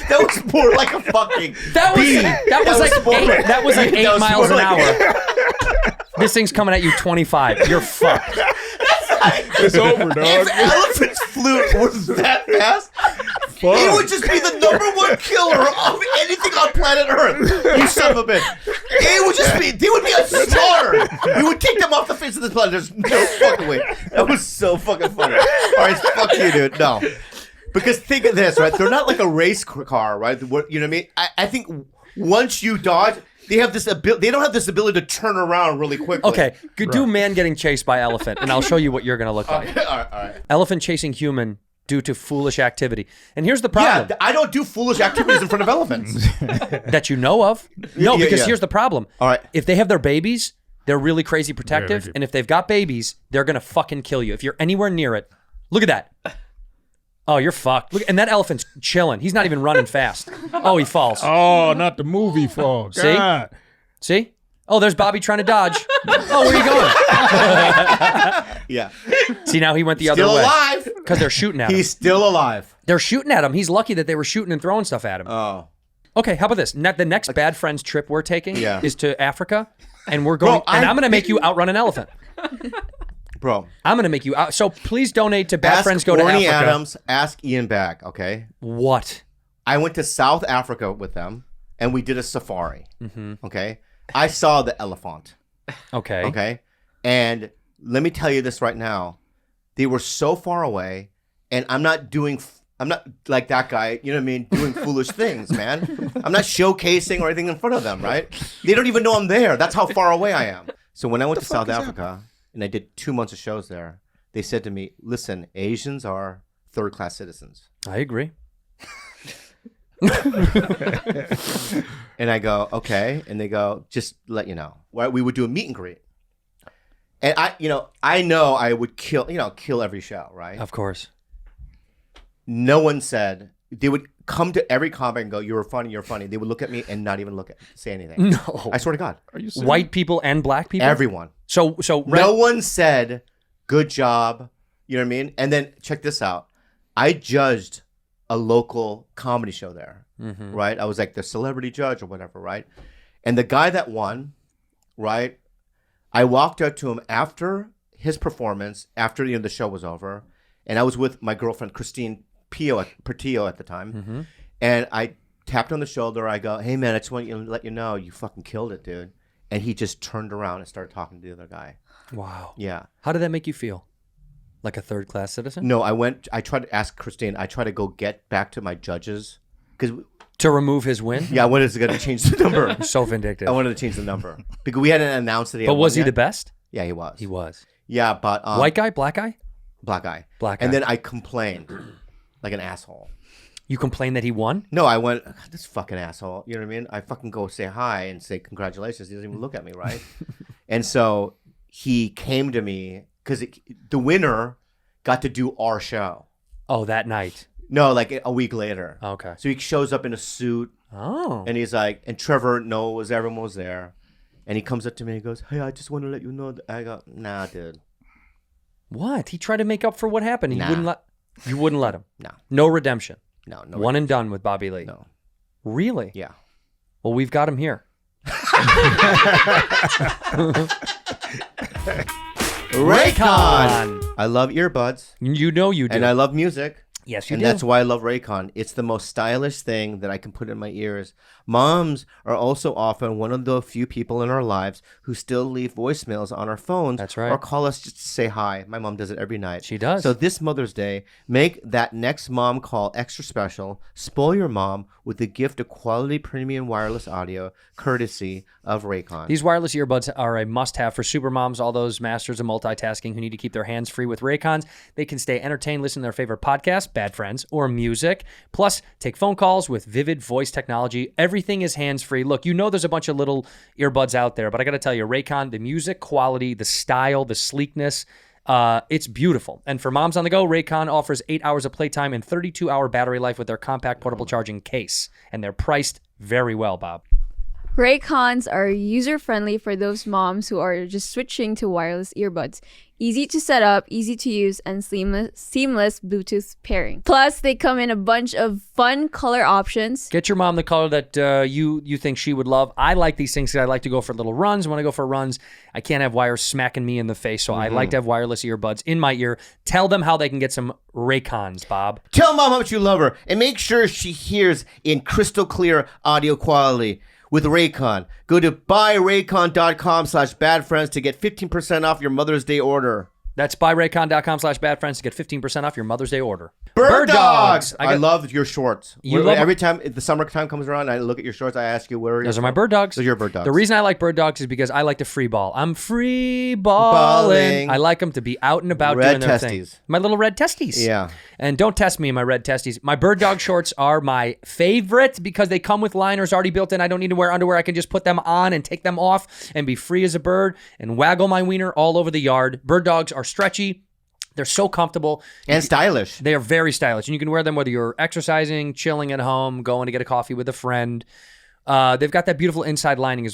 that was more like a fucking. That was bee. that was like more- eight, that was like 8 was miles more an like- hour. This thing's coming at you 25. You're fucked. It's over, dog. If elephants flew was that fast, it would just be the #1 killer of anything on planet Earth. You son of a bitch. It would just be, they would be a star. We would kick them off the face of this planet. There's no fucking way. That was so fucking funny. All right, fuck you, dude. No. Because think of this, right? They're not like a race car, right? You know what I mean? I think once you dodge, they have this ability. They don't have this ability to turn around really quickly. Okay, do man getting chased by elephant, and I'll show you what you're gonna look like. All right. Elephant chasing human due to foolish activity. And here's the Yeah, problem I don't do foolish activities in front of elephants. that you know of. No, Yeah, because yeah. here's the problem. All right. If they have their babies, they're really crazy protective, do. and if they've got babies, they're gonna fucking kill you. If you're anywhere near it, look at that. Oh, you're fucked. Look, and that elephant's chilling. He's not even running fast. Oh, he falls. Oh, not the movie fall. See? God. See? Oh, there's Bobby trying to dodge. Oh, where are you going? Yeah. See, now he went the other Still way. alive. Because they're shooting at him. He's still alive. They're shooting at him. He's lucky that they were shooting and throwing stuff at him. Oh. Okay, how about this? The next Bad Friends trip we're taking Yeah. is to Africa, and we're going. Bro, and I'm going to make you outrun an elephant. Bro. I'm going to make you out. So please donate to Bad Ask Friends Go to Orny Africa. Adams, ask Ian Bag, okay? What? I went to South Africa with them, and we did a safari, Mm-hmm. okay? I saw the elephant, Okay. okay? And let me tell you this right now. They were so far away, and I'm not like that guy, you know what I mean, doing foolish things, man. I'm not showcasing or anything in front of them, right? They don't even know I'm there. That's how far away I am. So when I went to South Africa, and I did 2 months of shows there, they said to me, listen, Asians are third-class citizens. I agree. And I go, okay. And they go, just let you know. Right? We would do a meet and greet. And I know I would kill every show, right? Of course. No one said, they would come to every comic and go, you're funny. They would look at me and not even say anything. No. I swear to God. Are you serious? White people and black people? Everyone. So No one said, good job. You know what I mean? And then check this out. I judged a local comedy show there, right? I was like the celebrity judge or whatever, right? And the guy that won, right? I walked up to him after his performance, after the show was over, and I was with my girlfriend Christine Portillo at the time, and I tapped on the shoulder. I go, "Hey man, I just want to let you know you fucking killed it, dude." And he just turned around and started talking to the other guy. Wow. Yeah. How did that make you feel? Like a third-class citizen? No, I tried to ask Christine. I tried to go get back to my judges because To remove his win? I wanted to change the number. So vindictive. I wanted to change the number because we hadn't announced that he. But had was won he yet. the best? Yeah, he was. He was. Yeah, but White guy? Black guy? black guy. Black And guy. then I complained like an asshole. You complained that he won? No, I went, this fucking asshole. You know what I mean? I fucking go say hi and say congratulations. He doesn't even look at me, right? And so he came to me because the winner got to do our show. Oh, that night. No, like a week later. Okay. So he shows up in a suit. Oh. And he's like, and Trevor knows everyone was there. And he comes up to me and he goes, hey, I just want to let you know that I go, nah, dude. What? He tried to make up for what happened. Nah. You wouldn't let him. No. No redemption. No. One and done with Bobby Lee. No. Really? Yeah. Well, we've got him here. Raycon. I love earbuds. You know you do. And I love music. Yes, you and do. that's why I love Raycon. It's the most stylish thing that I can put in my ears. Moms are also often one of the few people in our lives who still leave voicemails on our phones. That's right. Or call us just to say hi. My mom does it every night. She does. So this Mother's Day, make that next mom call extra special. Spoil your mom with the gift of quality premium wireless audio, courtesy of Raycon. These wireless earbuds are a must-have for super moms, all those masters of multitasking who need to keep their hands free with Raycons. They can stay entertained, listen to their favorite podcast, Bad Friends, or music. Plus, take phone calls with vivid voice technology. Everything is hands-free. Look, you know there's a bunch of little earbuds out there, but I got to tell you, Raycon, the music quality, the style, the sleekness, it's beautiful. And for moms on the go, Raycon offers 8 hours of playtime and 32-hour battery life with their compact portable charging case. And they're priced very well, Bob. Raycons are user-friendly for those moms who are just switching to wireless earbuds. Easy to set up, easy to use, and seamless Bluetooth pairing. Plus, they come in a bunch of fun color options. Get your mom the color that you think she would love. I like these things because I like to go for little runs. When I go for runs, I can't have wires smacking me in the face, so I like to have wireless earbuds in my ear. Tell them how they can get some Raycons, Bob. Tell mom how much you love her and make sure she hears in crystal clear audio quality. With Raycon. Go to buyraycon.com/badfriends to get 15% off your Mother's Day order. That's buyraycon.com/badfriends to get 15% off your Mother's Day order. Bird Dogs! I love your shorts. You love Every time the summertime comes around, I look at your shorts, I ask you, where are Those are my Bird Dogs. Those are your Bird Dogs. The reason I like Bird Dogs is because I like to free ball. I'm free balling. I like them to be out and about doing their thing. My little red testes. Yeah. And don't test me in my red testes. My Bird Dog shorts are my favorite because they come with liners already built in. I don't need to wear underwear. I can just put them on and take them off and be free as a bird and waggle my wiener all over the yard. Bird Dogs are stretchy. They're so comfortable. And stylish. They are very stylish. And you can wear them whether you're exercising, chilling at home, going to get a coffee with a friend. They've got that beautiful inside lining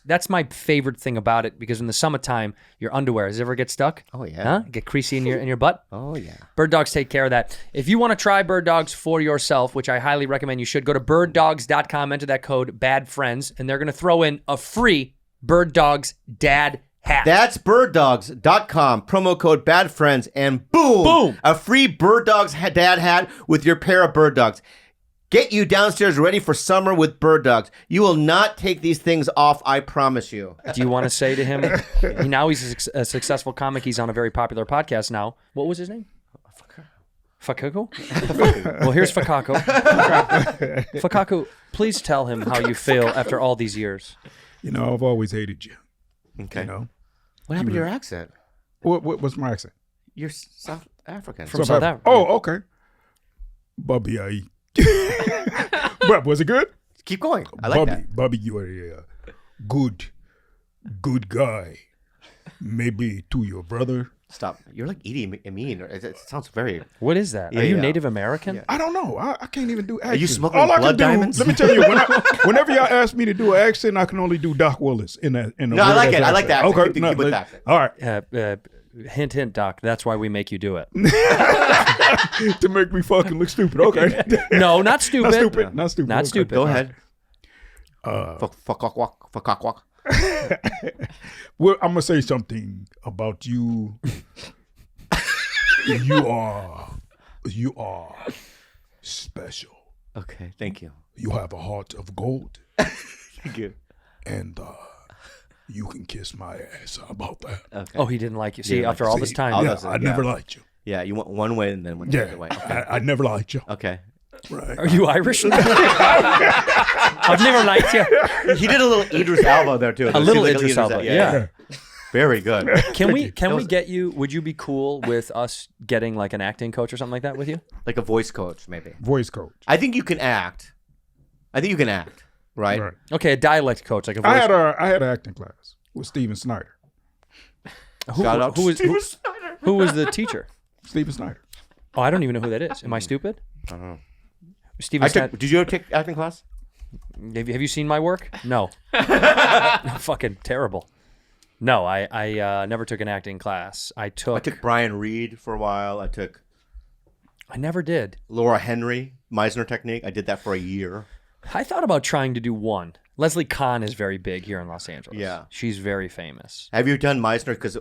that's my favorite thing about it, because in the summertime, your underwear, does it ever get stuck? Oh, yeah. Huh? Get creasy in your butt? Oh, yeah. Bird Dogs take care of that. If you want to try Bird Dogs for yourself, which I highly recommend you should, go to birddogs.com, enter that code BADFRIENDS, and they're going to throw in a free Bird Dogs Dad hat. That's birddogs.com, promo code BADFRIENDS, and boom, a free Bird Dogs dad hat with your pair of Bird Dogs. Get you downstairs ready for summer with Bird Dogs. You will not take these things off, I promise you. Do you want to say to him, now he's a successful comic, he's on a very popular podcast now. What was his name? Fakaku? Well, here's Fakaku. Fakaku, please tell him how you feel after all these years. You know, I've always hated you. Okay. You know? What happened to your accent? What's my accent? You're South African. From South Africa. Oh, okay. Bobby, But was it good? Keep going. I like that. Bobby, you are a good guy. Maybe to your brother. Stop. You're like Edie Amin. It sounds very... What is that? Yeah, Are you yeah. Native American? I don't know. I can't even do accents. Are you smoking All I blood can do, diamonds? let me tell you, whenever y'all ask me to do an accent, I can only do Doc Willis in a No, I like it. I like that. Okay, Keep with that. All right. Hint, hint, Doc. That's why we make you do it. To make me fucking look stupid. Okay. No, not stupid. Not stupid. Not stupid. Not Okay. stupid. Go ahead. Fuck. Well, I'm gonna say something about you. You are special. Okay, thank you. You have a heart of gold. Thank you. And you can kiss my ass. How about that? Okay. Oh, he didn't like you. See, Yeah, after all this time. I'll- Yeah, that's it, I yeah. never liked you. Yeah, you went one way and then went the Yeah, other way. Okay. I never liked you. Okay. Right. Are you Irish? I've never liked you. He did a little Idris Elba there too. A little Idris Elba, yeah. Very good. Can we get you? Would you be cool with us getting like an acting coach or something like that with you? Like a voice coach, maybe. Voice coach. I think you can act. Right? Right. Okay, a dialect coach, like a voice. I had an acting class with Steven Snyder. Shout out to Steven who was the teacher? Steven Snyder. Oh, I don't even know who that is. Am I stupid? I don't know. Steven Snyder. Did you ever take acting class? Have you seen my work? No. Fucking terrible. No, I never took an acting class. I took Brian Reed for a while. I never did. Laura Henry, Meisner technique. I did that for a year. I thought about trying to do one. Leslie Kahn is very big here in Los Angeles. Yeah. She's very famous. Have you done Meisner? Because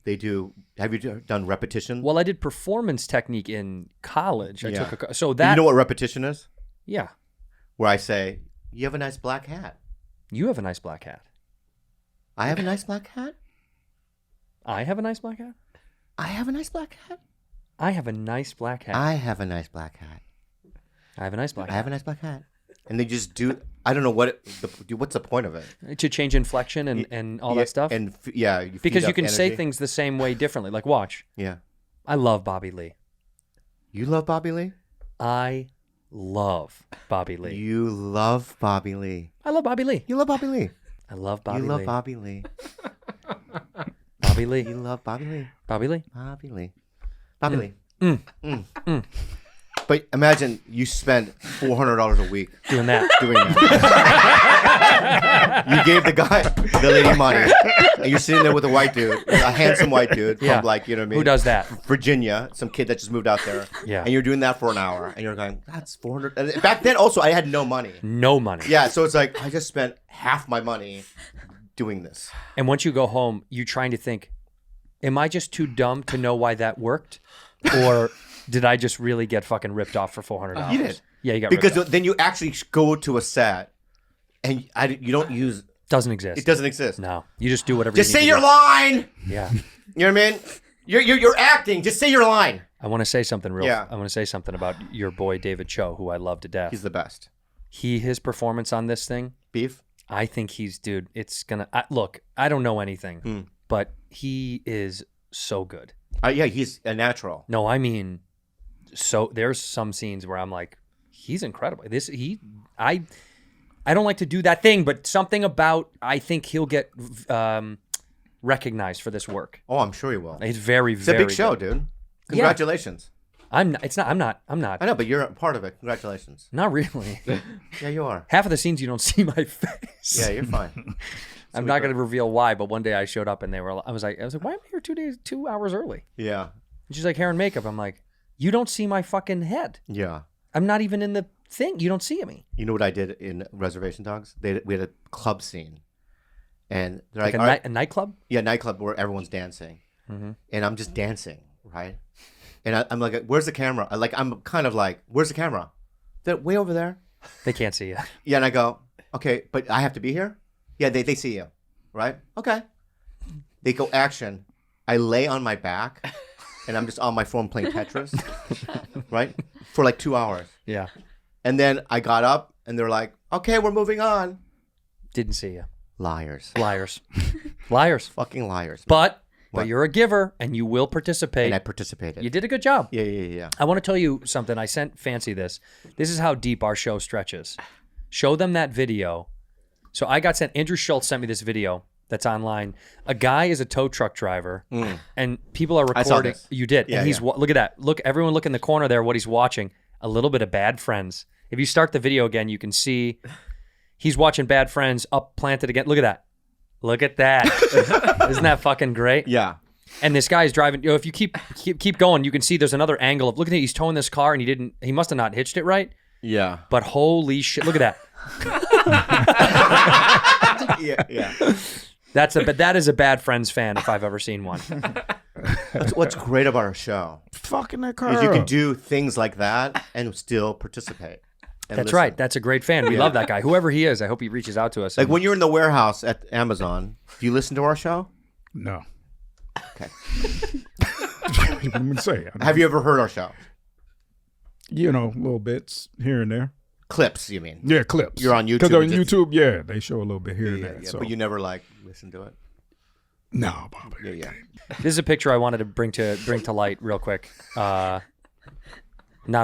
they do. Have you done repetition? Well, I did performance technique in college. I Yeah. took so that you know what repetition is? yeah. Where I say, "You have a nice black hat." You have a nice black hat. I have a nice black hat. I have a nice black hat. I have a nice black hat. I have a nice black hat. I have a nice black hat. I have a nice black I hat. have a nice black hat. And they just do. I don't know what's the point of it. To change inflection and all that stuff. And you feed Because you up can say energy. things the same way differently. Like, watch. Yeah. I love Bobby Lee. You love Bobby Lee? I love Bobby Lee. You love Bobby Lee. I love Bobby Lee. You love Bobby Lee. I love Bobby you Lee. love Bobby Lee. Bobby Lee. You love Bobby Lee. Bobby Lee. Bobby Lee. Bobby Lee. But imagine you spend $400 a week Doing that. doing that. You gave the lady money, and you're sitting there with a white dude, a handsome white dude Yeah. from like, you know what I mean? Who does that? Virginia, some kid that just moved out there. Yeah. And you're doing that for an hour, and you're going, that's 400. And back then, also, I had no money. No money. Yeah, so it's like I just spent half my money doing this. And once you go home, you're trying to think, am I just too dumb to know why that worked? Or did I just really get fucking ripped off for $400? You did. Yeah, you got Because ripped off. then you actually go to a set, and you don't use. Doesn't exist. It doesn't exist. No. You just do whatever Just you need say to your do. line. Yeah. You know what I mean? You're acting. Just say your line. I want to say something Yeah. I want to say something about your boy David Cho, who I love to death. He's the best. His performance on this thing, Beef. I think dude, it's gonna look, I don't know anything, but he is so good. Yeah, he's a natural. No, I mean, so there's some scenes where I'm like, he's incredible. I don't like to do that thing, but something about, I think he'll get recognized for this work. Oh, I'm sure he will. It's very, It's very a big show, good. dude. Congratulations. I'm not. I know, but you're a part of it. Congratulations. Not really. Yeah, you are. Half of the scenes you don't see my face. Yeah, you're fine. I'm not going to reveal why, but one day I showed up and I was like, why am I here 2 hours early? Yeah. And she's like, hair and makeup. I'm like, you don't see my fucking head. Yeah. I'm not even in the thing. You don't see me. You know what I did in Reservation Dogs? We had a club scene. And they're like, Like "All right." a nightclub? Yeah, nightclub where everyone's dancing. And I'm just dancing, right? And I'm like, where's the camera? I'm kind of like, where's the camera? They're way over there. They can't see you. Yeah, and I go, okay, but I have to be here? Yeah, they see you, right? Okay. They go, action. I lay on my back, and I'm just on my phone playing Tetris, right? For like 2 hours. Yeah. And then I got up, and they're like, okay, we're moving on. Didn't see you. Liars. Liars. Liars. Fucking liars. But What? you're a giver and you will participate. And I participated. You did a good job. Yeah. I want to tell you something. I sent Fancy this. This is how deep our show stretches. Show them that video. So I got sent, Andrew Schultz sent me this video that's online. A guy is a tow truck driver and people are recording. I saw this. You did. Yeah, and he's, look at that. Look, everyone look in the corner there, what he's watching. A little bit of Bad Friends. If you start the video again, you can see he's watching Bad Friends up planted again. Look at that. Look at that. Isn't that fucking great? Yeah. And this guy's driving. If you keep going, you can see there's another angle of, look at it. He's towing this car and he must have not hitched it right. Yeah. But holy shit, look at that. Yeah. That is a Bad Friends fan if I've ever seen one. What's great about our show Fucking that car. is you can up. do things like that and still participate. And That's listen. right. That's a great fan. We love that guy. Whoever he is, I hope he reaches out to us. Like when you're in the warehouse at Amazon, do you listen to our show? No. Okay. What am I say? Have you ever heard our show? You know, little bits here and there. Clips, you mean? Yeah, clips. You're on YouTube, Because on just- YouTube, yeah, they show a little bit here and Yeah, there. yeah, So but you never like listen to it. No, Bobby. Yeah. This is a picture I wanted to bring to light real quick. Not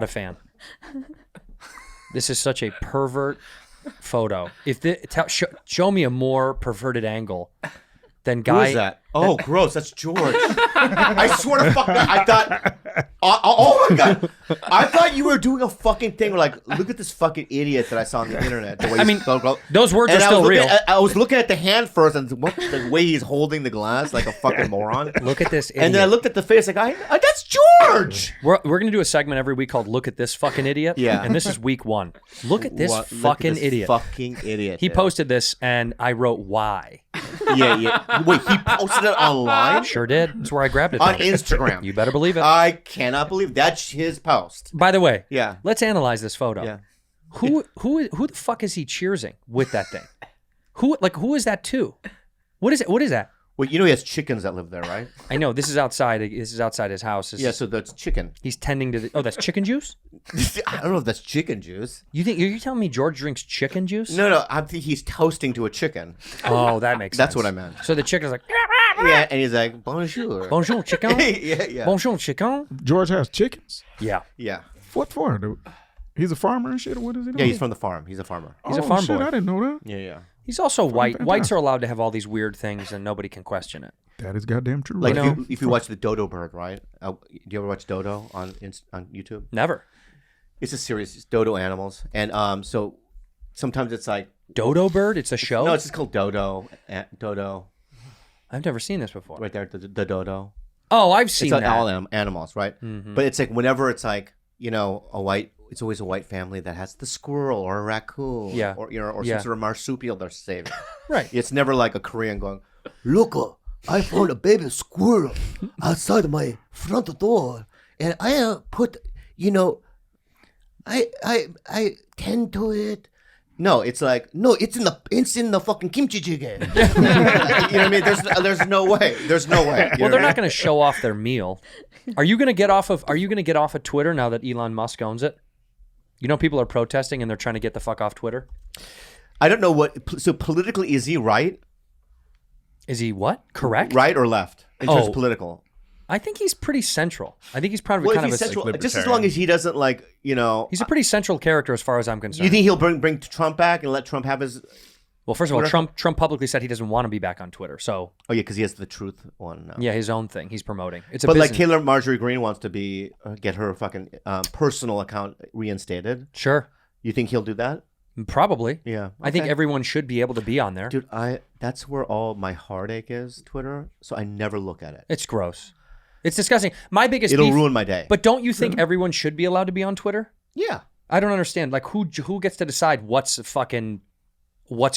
a fan. This is such a pervert photo. If show me a more perverted angle than guy. Who is that? Oh, gross. That's George. I swear to fuck God, I thought. Oh my God. I thought you were doing a fucking thing where, like, look at this fucking idiot that I saw on the internet. The way I mean, so those words and are still real. I was looking at the hand first and the way he's holding the glass like a fucking moron. Look at this idiot. And then I looked at the face like, that's George. We're going to do a segment every week called Look at This Fucking Idiot. Yeah. And this is week 1. Look at this Look at fucking this idiot. Fucking idiot. He dude. posted this and I wrote why. Yeah. Wait, he posted it online? Sure did. That's where I grabbed it On from. Instagram. You better believe it. I cannot believe that's his post. By the way, Yeah. let's analyze this photo. Yeah. Who the fuck is he cheersing with that thing? Who is that to? What is it? What is that? Well, you know he has chickens that live there, right? I know this is outside. This is outside his house. Yeah, so that's chicken. He's tending to the. Oh, that's chicken juice. I don't know if that's chicken juice. You're telling me George drinks chicken juice? No, I think he's toasting to a chicken. Oh, that makes sense. That's what I meant. So the chicken's like, Yeah, and he's like, bonjour. bonjour chicken. yeah. Bonjour chicken. George has chickens. Yeah. Yeah. What for? Dude? He's a farmer and shit, or what is he doing? Yeah, he's from the farm. He's a farmer. He's a farm shit, boy. I didn't know that. Yeah. He's also white. fantastic. Whites are allowed to have all these weird things, and nobody can question it. That is goddamn true. Like right? if you watch the dodo bird, right? Do you ever watch dodo on YouTube? Never. It's a series. It's dodo animals, and so sometimes it's like Dodo bird. It's a show. no, it's just called dodo. Dodo, I've never seen this before. right there, the dodo. Oh, I've seen It's like that. all animals, right? But it's like whenever it's like it's always a white family that has the squirrel or a raccoon, Yeah. or Yeah. some sort of marsupial they're saving. Right. It's never like a Korean going, Look, I found a baby squirrel outside my front door, and I put, I tend to it. no, it's like no, it's in the fucking kimchi jjigae. You know what I mean? There's no way. There's no way. Well, they're not going to show off their meal. Are you going to get off of Twitter now that Elon Musk owns it? You know, people are protesting and they're trying to get the fuck off Twitter. I don't know what. So politically, is he right? Is he what? Correct? Right or left in terms Oh. of political? I think he's pretty central. I think he's probably Well, kind if of he's a. central, just as long as he doesn't He's a pretty central character as far as I'm concerned. You think he'll bring Trump back and let Trump have his? Well, first of all, Twitter? Trump publicly said he doesn't want to be back on Twitter. So Oh yeah, because he has the truth one now. yeah, his own thing he's promoting. It's a But like business. Taylor Marjorie Greene wants to be get her fucking personal account reinstated. Sure, You think he'll do that? probably. Yeah. I think okay. everyone should be able to be on there. Dude, that's where all my heartache is, Twitter. So I never look at it. It's gross. It's disgusting. My biggest It'll beef- ruin my day. But don't you think everyone should be allowed to be on Twitter? yeah. I don't understand. Like, who gets to decide what's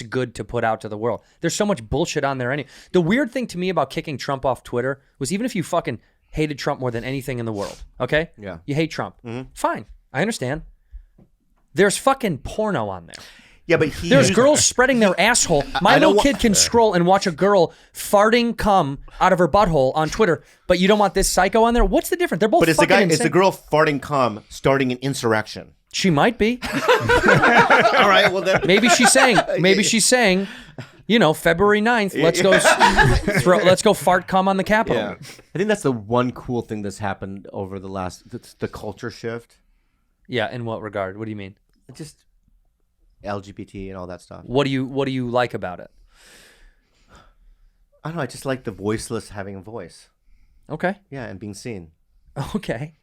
good to put out to the world? There's so much bullshit on there. The weird thing to me about kicking Trump off Twitter was even if you fucking hated Trump more than anything in the world, okay? Yeah. You hate Trump. Fine. I understand. There's fucking porno on there. Yeah, but There's girls spreading their asshole. My I don't little wa- kid can scroll and watch a girl farting cum out of her butthole on Twitter, but you don't want this psycho on there? What's the difference? They're both But it's the fucking guy. insane. It's the girl farting cum starting an insurrection. She might be. All right. Well then. Maybe she's saying, February 9th, let's go fart cum on the Capitol. Yeah. I think that's the one cool thing that's happened over the last the culture shift. Yeah, in what regard? What do you mean? Just LGBT and all that stuff. What do you like about it? I don't know. I just like the voiceless having a voice. Okay. Yeah, and being seen. Okay.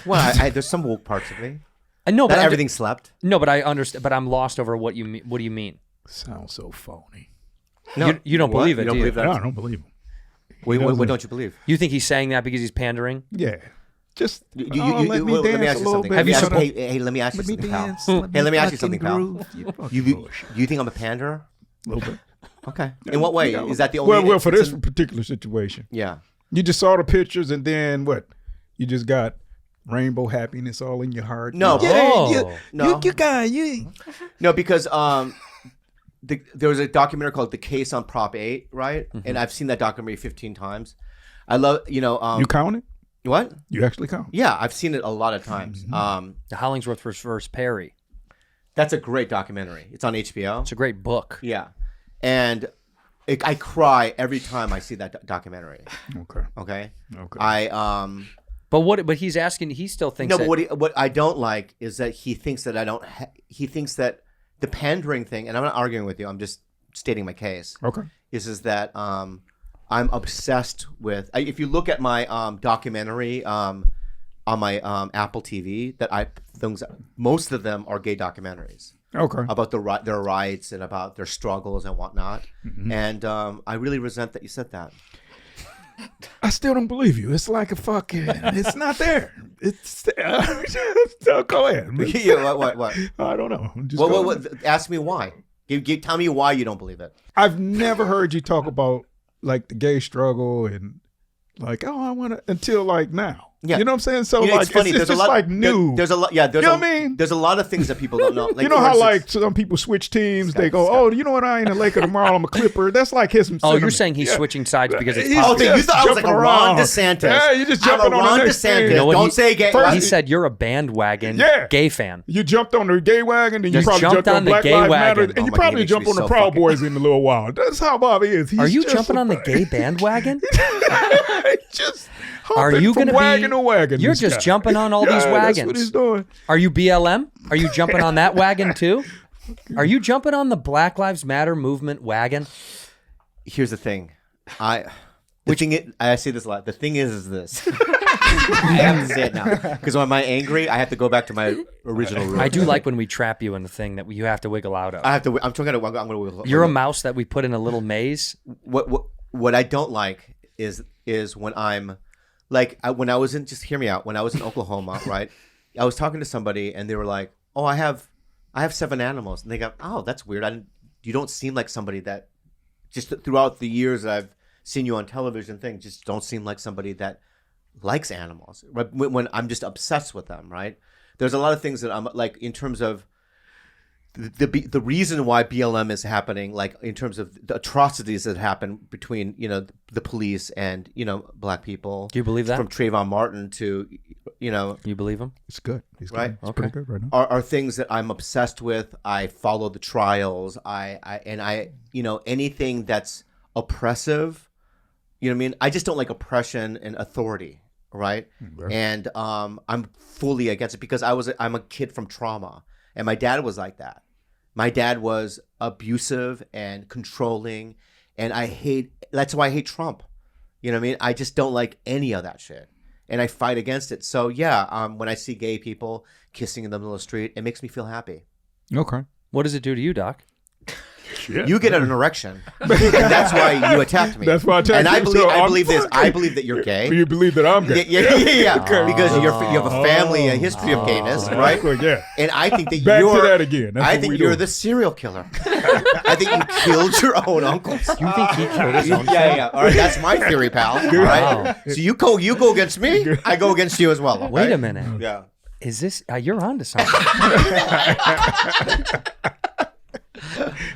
Well, there's some woke parts of me. I know, Not but everything slept. No, but I understand. But I'm lost over what you mean. What do you mean? Sounds so phony. No, You don't what? believe it, You don't do you? believe that? No, I don't believe him. What don't you believe? You think he's saying that because he's pandering? Yeah. Just Let let me dance me ask a you little something. bit. Have you Shut up. Hey, let me ask you Let me something, pal. dance. Hey, let me ask you fucking something, pal. groove. You fucking You bullshit. you think I'm a panderer? A little bit. Okay. In what way? Is that the only? Well, for this particular situation, Yeah. you just saw the pictures, and then what? You just got rainbow happiness all in your heart. No. No. You No, because there was a documentary called "The Case on Prop 8," right? Mm-hmm. And I've seen that documentary 15 times. I love you count it? what? You actually count? Yeah, I've seen it a lot of times. The Hollingsworth versus Perry. That's a great documentary. It's on HBO. It's a great book. Yeah, and I cry every time I see that documentary. Okay. But he's asking. He still thinks. No, but what I don't like is that he thinks that I don't. He thinks that the pandering thing, and I'm not arguing with you. I'm just stating my case. Okay. Is that I'm obsessed with. If you look at my documentary on my Apple TV, most of them are gay documentaries. Okay. About their rights and about their struggles and whatnot. Mm-hmm. And I really resent that you said that. I still don't believe you. It's like a fucking. It's not there. It's so go ahead. Yeah, what? I don't know. Just What? Ask me why. Tell me why you don't believe it. I've never heard you talk about like the gay struggle and like I want to until like now. Yeah. You know what I'm saying? So like it's funny. it's There's a just lot. like new. There's a lot. Yeah. There's You know what I mean? There's a lot of things that people don't know. Like, you know for how instance- like some people switch teams? They go, oh, you know what? I ain't a Laker tomorrow. I'm a Clipper. That's like his. Oh, you're saying he's switching sides because it's He's politics. Oh, you just thought I was like a jumping Ron around. DeSantis. Yeah, you're just I'm jumping a on the Ron next thing. DeSantis. You know what Don't say gay. First- He said you're a bandwagon gay fan. You jumped on the gay wagon, and you Just probably jumped jumped on on the Black gay Lives wagon. Matter, and Oh you my God, probably he makes jumped me on the so Proud fucking- Boys in a little while. That's how Bobby is. He's Are you just jumping a on the fucking- gay bandwagon? just Are hopping you from going to wagon to wagon? You're this just guy. jumping on all these Yeah, wagons. That's what he's doing. Are you BLM? Are you jumping on that wagon too? Are you jumping on the Black Lives Matter movement wagon? Here's the thing. I say this a lot. The thing is this. I have to say it now because when I'm angry, I have to go back to my original rule. I do like when we trap you in the thing that you have to wiggle out of. I have to. I'm trying to. I'm going to wiggle. You're a mouse that we put in a little maze. What I don't like is when I'm like when I was in. Just hear me out. When I was in Oklahoma, right? I was talking to somebody and they were like, "Oh, I have 7 animals," and they go, "Oh, that's weird. You don't seem like somebody that just throughout the years that I've seen you on television things just don't seem like somebody that likes animals." Right? When I'm just obsessed with them, right? There's a lot of things that I'm like in terms of the reason why BLM is happening, like in terms of the atrocities that happen between the police and black people. Do you believe that? From Trayvon Martin to You believe him? It's good. He's Right? good. It's pretty good right now. are things that I'm obsessed with. I follow the trials. I anything that's oppressive. You know what I mean? I just don't like oppression and authority, right? Okay. And I'm fully against it because I'm a kid from trauma, and my dad was like that. My dad was abusive and controlling, and that's why I hate Trump. You know what I mean? I just don't like any of that shit, and I fight against it. So yeah, when I see gay people kissing in the middle of the street, it makes me feel happy. Okay. What does it do to you, Doc? Shit. You get an erection, and that's why you attacked me. That's why I attacked and you. I believe, So I I'm believe this. fucking- I believe that you're gay. You believe that I'm gay? Yeah. Okay. Because you have a family, a history of gayness, right? Well, yeah. And I think that Back you're to that again. That's I what think we you're doing. the serial killer. I think you killed your own uncles. You think he killed his own Yeah. All right, that's my theory, pal. All right. Wow. So you go against me. I go against you as well. Okay? Wait a minute. Yeah. Is this? You're on to something.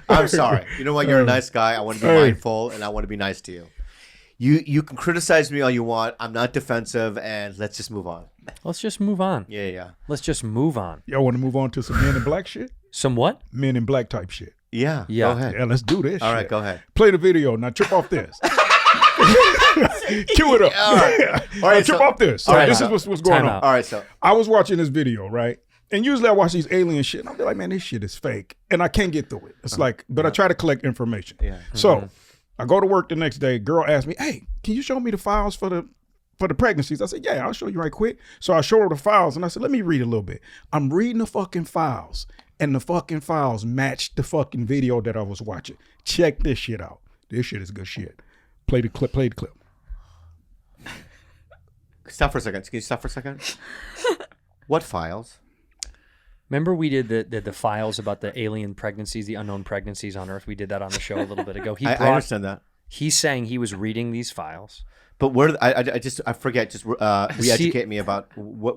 I'm sorry. You know what? You're a nice guy. I want to be mindful, and I want to be nice to you. You can criticize me all you want. I'm not defensive, and let's just move on. Let's just move on. Yeah. Let's just move on. Y'all want to move on to some Men in Black shit? Some what? Men in Black type shit. Yeah. Yeah. Go ahead. Yeah, let's do this. All shit. right, go ahead. Play the video. Now trip off this. Cue it up. All right, trip so- off this. all right, This so- is what's going time on. out. All right, so I was watching this video, right? And usually I watch these alien shit and I'll be like, man, this shit is fake. And I can't get through it. It's like, but I try to collect information. Yeah. So I go to work the next day. Girl asked me, hey, can you show me the files for the pregnancies? I said, yeah, I'll show you right quick. So I show her the files and I said, let me read a little bit. I'm reading the fucking files and the fucking files match the fucking video that I was watching. Check this shit out. This shit is good shit. Play the clip. stop for a second. Can you stop for a second? What files? Remember we did the files about the alien pregnancies, the unknown pregnancies on Earth? We did that on the show a little bit ago. I understand that. He's saying he was reading these files. But where I forget. Just re-educate me about what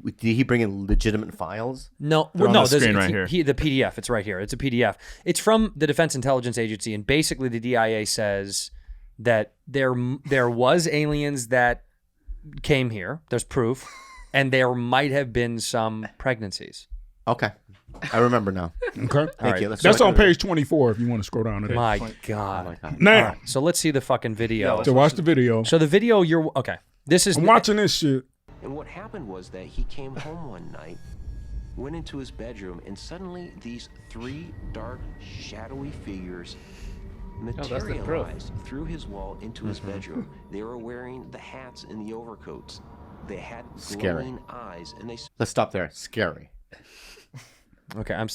did he bring in legitimate files? No, They're on no. the screen right here. The PDF. It's right here. It's a PDF. It's from the Defense Intelligence Agency, and basically the DIA says that there was aliens that came here. There's proof, and there might have been some pregnancies. Okay. I remember now. Okay. Thank you. Let's That's show on it. page 24 if you want to scroll down to that. My God. Now, All right, so let's see the fucking video. to watch the video. So the video you're okay. This is I'm watching this shit. And what happened was that he came home one night, went into his bedroom, and suddenly these three dark, shadowy figures materialized through his wall into his bedroom. They were wearing the hats and the overcoats. They had glowing eyes, and they. Let's stop there. Scary. Okay,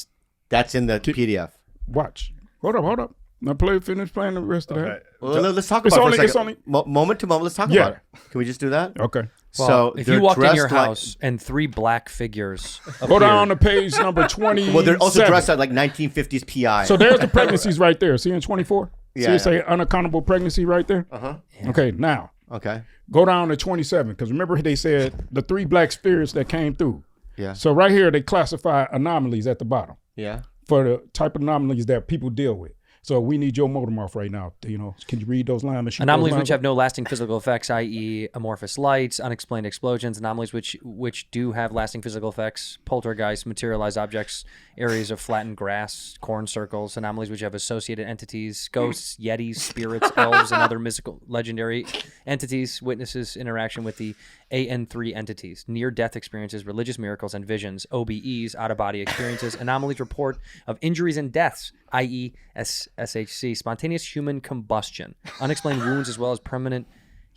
That's in the PDF. Watch. Hold up. Now finish playing the rest of that. Well, let's talk about it for a second. Moment to moment. Let's talk about it. Can we just do that? Okay. well, So if they're you walk in your dressed like- house and three black figures Go down to page number 20. Well, they're also dressed like 1950s PI. So there's the pregnancies right there. See in 24? Yeah, See it say unaccountable pregnancy right there? Uh-huh. Yeah. Okay, now. Okay. Go down to 27 because remember they said the three black spirits that came through. Yeah. So right here they classify anomalies at the bottom Yeah. for the type of anomalies that people deal with. So we need your motor mouth right now. Can you read those lines? Anomalies which have no lasting physical effects, i.e. amorphous lights, unexplained explosions, anomalies which do have lasting physical effects, poltergeists, materialized objects, areas of flattened grass, corn circles, anomalies which have associated entities, ghosts, yetis, spirits, elves, and other mystical legendary entities, witnesses interaction with the AN3 entities, near-death experiences, religious miracles and visions, OBEs, out-of-body experiences, anomalies report of injuries and deaths, i.e. SHC, spontaneous human combustion, unexplained wounds, as well as permanent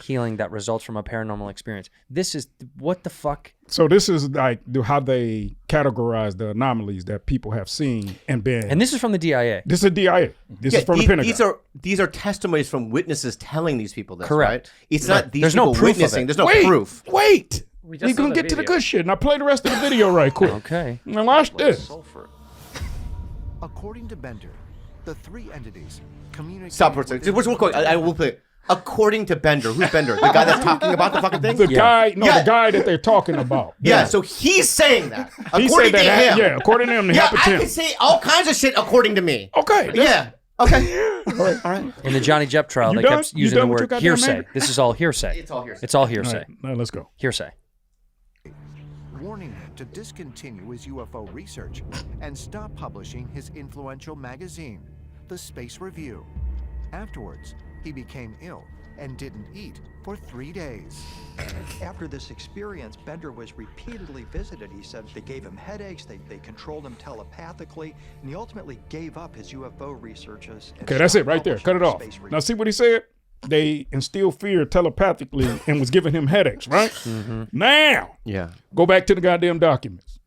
healing that results from a paranormal experience. This is, what the fuck? So this is like how they categorize the anomalies that people have seen and been. And this is from the DIA. This is DIA. This is from the Pentagon. These are testimonies from witnesses telling these people this. Correct. Right? It's not these There's people no proof of witnessing. it. There's no proof. Wait. We We're going to get to the good shit. Now play the rest of the video right quick. Okay. Now watch this. Sulfur. According to Bender, the three entities communicate. Stop for a second. Real quick. I will play. According to Bender, who's Bender? The guy that's talking about the fucking thing? The guy that they're talking about. Yeah, so he's saying that. He According said to that. him. Yeah, according to him, it Yeah, happened to I him. can say all kinds of shit according to me. Okay. Yeah. Okay. All right. In the Johnny Depp trial, You they done? kept You using done the with your word goddamn hearsay. anger? This is all hearsay. It's all hearsay. It's all All hearsay. right, now let's go. Hearsay. Warning him to discontinue his UFO research and stop publishing his influential magazine, The Space Review. Afterwards, he became ill and didn't eat for 3 days. After this experience, Bender was repeatedly visited. He said they gave him headaches, they controlled him telepathically, and he ultimately gave up his UFO researches. Okay, that's it right there. Cut it off. Now see what he said? They instilled fear telepathically and was giving him headaches, right? Mm-hmm. Now, go back to the goddamn documents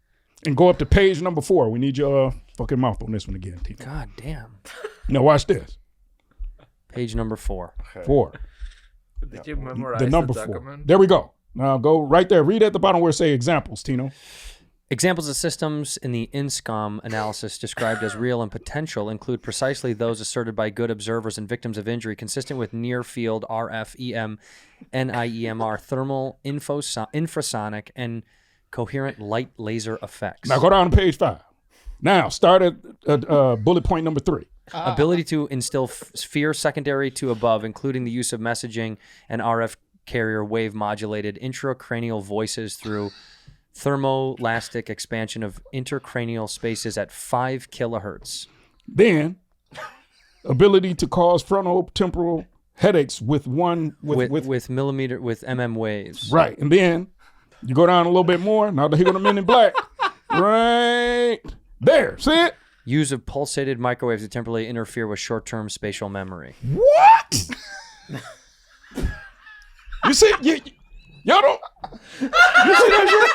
and go up to page number 4. We need your fucking mouth on this one again, Tito. God damn. Now watch this. Page number 4. 4. Did you memorize The number the 4. document? There we go. Now go right there. Read at the bottom where it say examples, Tino. Examples of systems in the INSCOM analysis described as real and potential include precisely those asserted by good observers and victims of injury consistent with near-field RF, EM, NIEMR, thermal, infrasonic, and coherent light laser effects. Now go down to page 5. Now start at bullet point number 3. Ability to instill fear secondary to above, including the use of messaging and RF carrier wave modulated intracranial voices through thermoelastic expansion of intercranial spaces at 5 kilohertz. Then, ability to cause frontal temporal headaches with mm waves. Right, and then you go down a little bit more. Now here go the Men in Black. Right there, see it? Use of pulsated microwaves to temporarily interfere with short-term spatial memory. What? You see, y'all don't. You see that shit?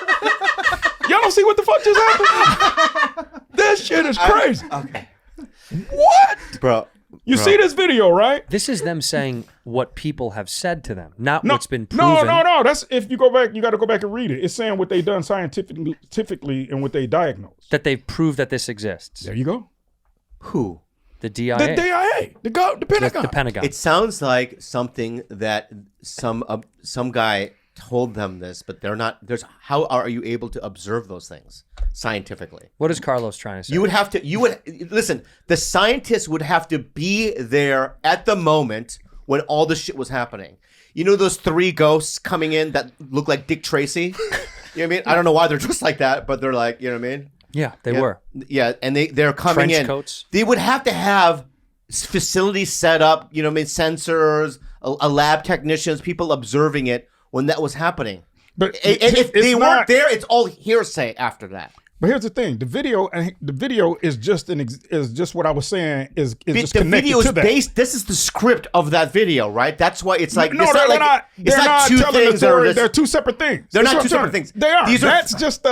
Y'all don't see what the fuck just happened? This shit is crazy. Okay. What? Bro. You see this video, right? This is them saying what people have said to them, not what's been proven. No. That's if you go back, you got to go back and read it. It's saying what they done scientifically and what they diagnosed. That they've proved that this exists. There you go. Who? The DIA. The DIA. The Pentagon. The Pentagon. It sounds like something that some guy told them this, but they're not. How are you able to observe those things scientifically? What is Carlos trying to say? You would listen. The scientists would have to be there at the moment when all this shit was happening. You know those 3 ghosts coming in that look like Dick Tracy? You know what I mean? I don't know why they're just like that, but they're like, you know what I mean? Yeah, they were. Yeah, and they're coming Trench in. coats. They would have to have facilities set up, you know, sensors, a lab technicians, people observing it when that was happening. But if they weren't there, it's all hearsay after that. But here's the thing: the video is just what I was saying is just the connected video is to that. based. This is the script of that video, right? That's why it's like no, it's they're not not. it's They're not two telling the things. story. They're two separate things. They're That's not what two I'm separate saying. things. They are. These are- That's just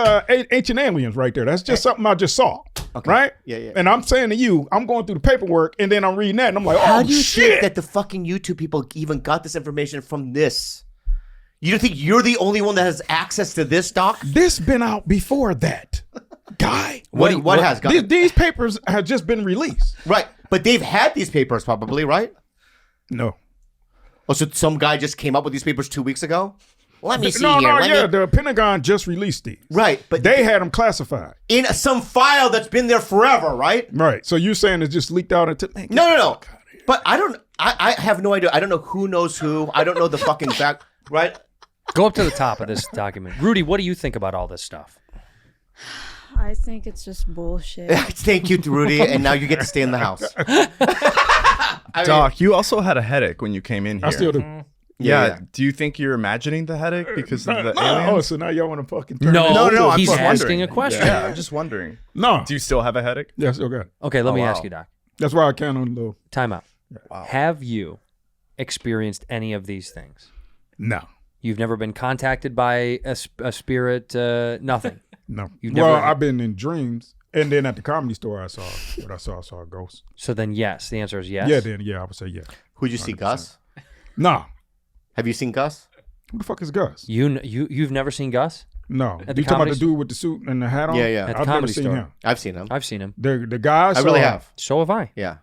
ancient aliens right there. That's just something I just saw. Okay. Right? Yeah. And I'm saying to you, I'm going through the paperwork, and then I'm reading that, and I'm like, How oh do you shit! think that the fucking YouTube people even got this information from this? You don't think you're the only one that has access to this, Doc? This been out before that, guy. What has gone? These papers have just been released. Right, but they've had these papers probably, right? No. Oh, so some guy just came up with these papers 2 weeks ago? Let me see No, here. yeah, the Pentagon just released these. Right, but they had them classified in some file that's been there forever, right? Right. So you're saying it just leaked out into No. But I have no idea. I don't know who knows who. I don't know the fucking fact, right? Go up to the top of this document. Rudy, what do you think about all this stuff? I think it's just bullshit. Thank you, Rudy, and now you get to stay in the house. Doc, you also had a headache when you came in here. I still do. Yeah. Do you think you're imagining the headache because of the Oh, aliens? so now y'all want to fucking turn No, this- he's I'm just asking wondering. a question. Yeah, I'm just wondering. No. Do you still have a headache? Yes, okay. Okay, let me wow. ask you, Doc. That's why I count on the Time out. Wow. Have you experienced any of these things? No. You've never been contacted by a spirit, nothing? No. You've never- Well, I've been in dreams, and then at the comedy store, I saw a ghost. So then yes, the answer is yes. Yeah, I would say yeah. Who'd you see, 100%. Gus? No. Have you seen Gus? Who the fuck is Gus? You've never seen Gus? No. At the You talking about comedy the dude with the suit and the hat on? Yeah. At the I've never comedy seen store. him. I've seen him. I've seen him. The guy I really have. So have I. Yeah.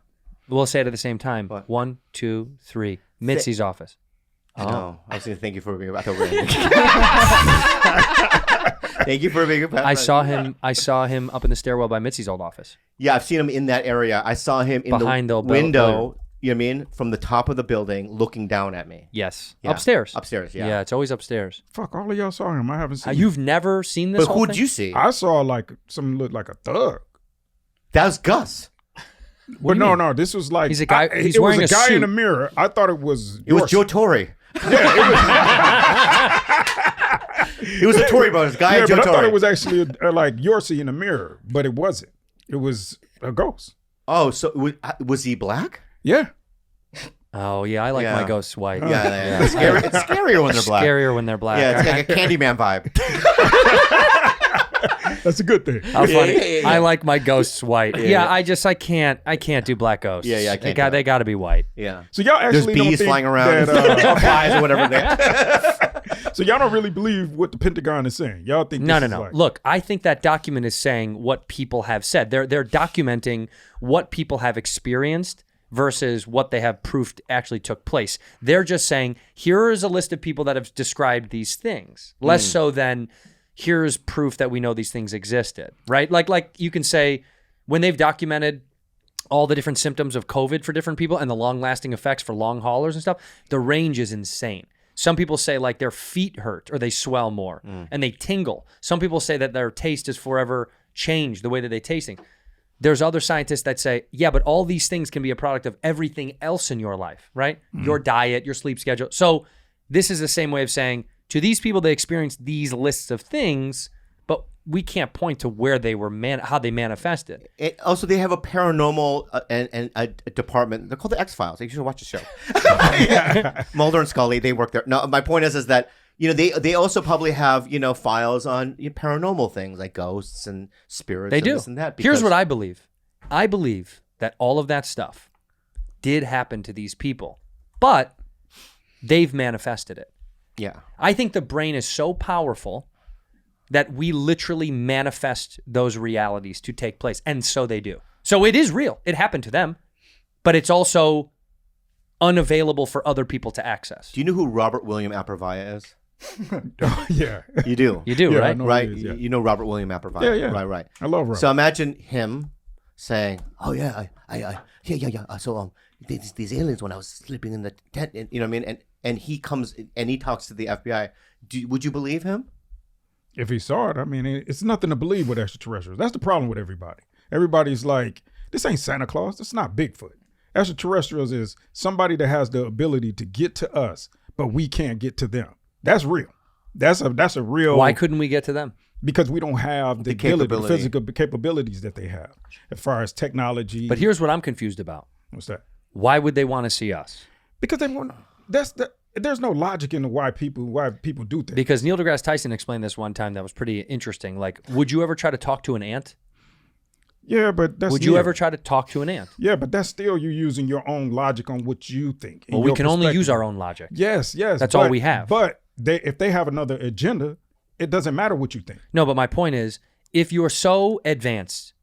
We'll say it at the same time. What? 1, 2, 3. Mitzi's office. I know. I was going to thank you for being. I thought we were Thank you for being. I saw him up in the stairwell by Mitzi's old office. Yeah, I've seen him in that area. I saw him in Behind the the window. building. You know what I mean? From the top of the building, looking down at me. Yes. Yeah. Upstairs. Upstairs. Yeah. Yeah, it's always upstairs. Fuck, all of y'all saw him. I haven't seen him. You've never seen this But whole who'd thing? you see? I saw like something look like a thug. That was Gus. But no, this was like He's a guy- he's it wearing was a a guy suit. in the mirror. I thought it was. It was Joe Torre. It was the Torre brothers. Guy Yeah, and Joe but I thought Torre. it was actually like Yorsi in the mirror, but it wasn't. It was a ghost. Oh, so was he black? Yeah. Oh yeah, I like Yeah. my ghosts white. Yeah. It's scarier when they're black. Scarier when they're black. Yeah, it's like a Candyman vibe. That's a good thing. How funny. Yeah. I like my ghosts white. Yeah. I can't do black ghosts. Yeah, I can't do They got to be white. Yeah. So y'all There's actually don't bees think flying around, that, or flies or whatever. so y'all don't really believe what the Pentagon is saying. Y'all think No. this is like, Look, I think that document is saying what people have said. They're documenting what people have experienced versus what they have proof actually took place. They're just saying, here is a list of people that have described these things. Less so than here's proof that we know these things existed, right? Like you can say when they've documented all the different symptoms of COVID for different people and the long-lasting effects for long haulers and stuff, the range is insane. Some people say like their feet hurt or they swell more and they tingle. Some people say that their taste is forever changed, the way that they tasting. There's other scientists that say, yeah, but all these things can be a product of everything else in your life, right? Your diet, your sleep schedule. So this is the same way of saying, to these people, they experienced these lists of things, but we can't point to where they were, how they manifested. Also, they have a paranormal and a department. They're called the X-Files. You should watch the show. Mulder and Scully, they work there. No, my point is that they also probably have files on paranormal things like ghosts and spirits. They and do. This and that. Here's what I believe. I believe that all of that stuff did happen to these people, but they've manifested it. Yeah. I think the brain is so powerful that we literally manifest those realities to take place. And so they do. So it is real. It happened to them, but it's also unavailable for other people to access. Do you know who Robert William Aprovaya is? yeah. You do. You do, Yeah, I right? know who Right. he is, yeah. You know Robert William Aprovaya. Yeah. Right. I love Robert. So imagine him saying, "Oh yeah, yeah. So these aliens when I was sleeping in the tent, you know what I mean?" And he comes and he talks to the FBI. Would you believe him? If he saw it, I mean, it's nothing to believe with extraterrestrials. That's the problem with everybody. Everybody's like, this ain't Santa Claus. It's not Bigfoot. Extraterrestrials is somebody that has the ability to get to us, but we can't get to them. That's real. That's a real. Why couldn't we get to them? Because we don't have the physical capabilities that they have as far as technology. But here's what I'm confused about. What's that? Why would they want to see us? Because they want. There's no logic in why people do things. Because Neil deGrasse Tyson explained this one time that was pretty interesting. Like, would you ever try to talk to an ant? Yeah, but that's. Would you ever try to talk to an ant? Yeah, but that's still you using your own logic on what you think. Well, we can only use our own logic. Yes. That's all we have. But if they have another agenda, it doesn't matter what you think. No, but my point is, if you're so advanced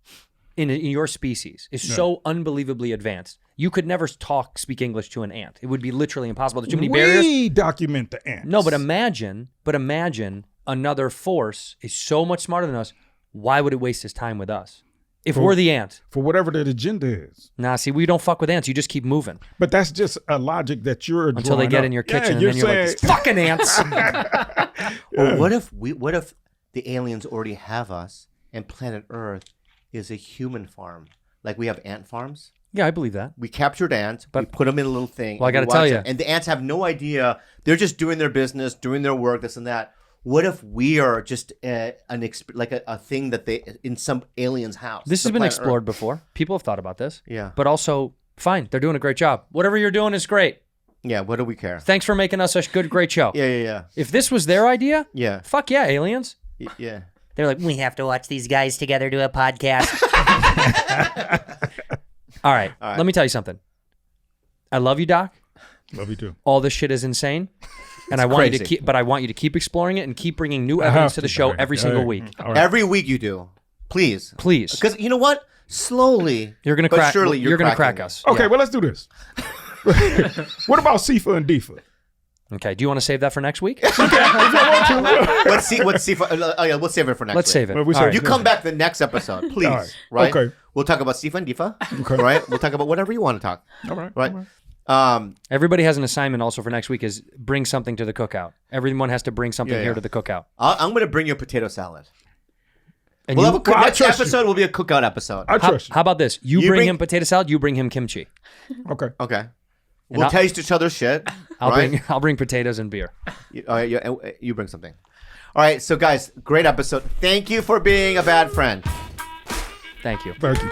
in your species, is so unbelievably advanced, you could never speak English to an ant. It would be literally impossible. There's too many barriers. We document the ants. No, but imagine another force is so much smarter than us. Why would it waste his time with us? If we're the ant. For whatever that agenda is. Nah, see, we don't fuck with ants. You just keep moving. But that's just a logic that you're until they get in your kitchen and then you're like, these fucking ants. Or what if the aliens already have us and planet Earth is a human farm? Like we have ant farms? Yeah, I believe that. We captured ants, but we put them in a little thing. Well, I got to tell you. And the ants have no idea. They're just doing their business, doing their work, this and that. What if we are just a thing that they in some alien's house? This has been explored before. People have thought about this. Yeah. But also, fine, they're doing a great job. Whatever you're doing is great. Yeah, what do we care? Thanks for making us a great show. Yeah. If this was their idea, fuck yeah, aliens. Yeah. They're like, we have to watch these guys together do a podcast. All right, let me tell you something. I love you, Doc. Love you too. All this shit is insane. And I want you to keep exploring it and keep bringing new evidence to the show every single week. Right. Every week you do. Please. Because you know what? Slowly, you're gonna crack. Surely you're gonna crack us. Okay, well let's do this. What about Sifa and Difa? Okay, do you want to save that for next week? What's Sifa? Oh yeah, we'll save it for next week. Let's save it. Right. You come back the next episode, please. Right? Okay. We'll talk about Sifa and Difa. Okay. Right? We'll talk about whatever you want to talk. All right. Right. Everybody has an assignment also for next week is bring something to the cookout. Everyone has to bring something here to the cookout. I'm going to bring you a potato salad. And next episode will be a cookout episode. I trust you. How about this? You bring him potato salad, you bring him kimchi. Okay. We'll taste each other's shit. I'll bring potatoes and beer. You bring something. All right, so guys, great episode. Thank you for being a bad friend. Thank you. Thank you.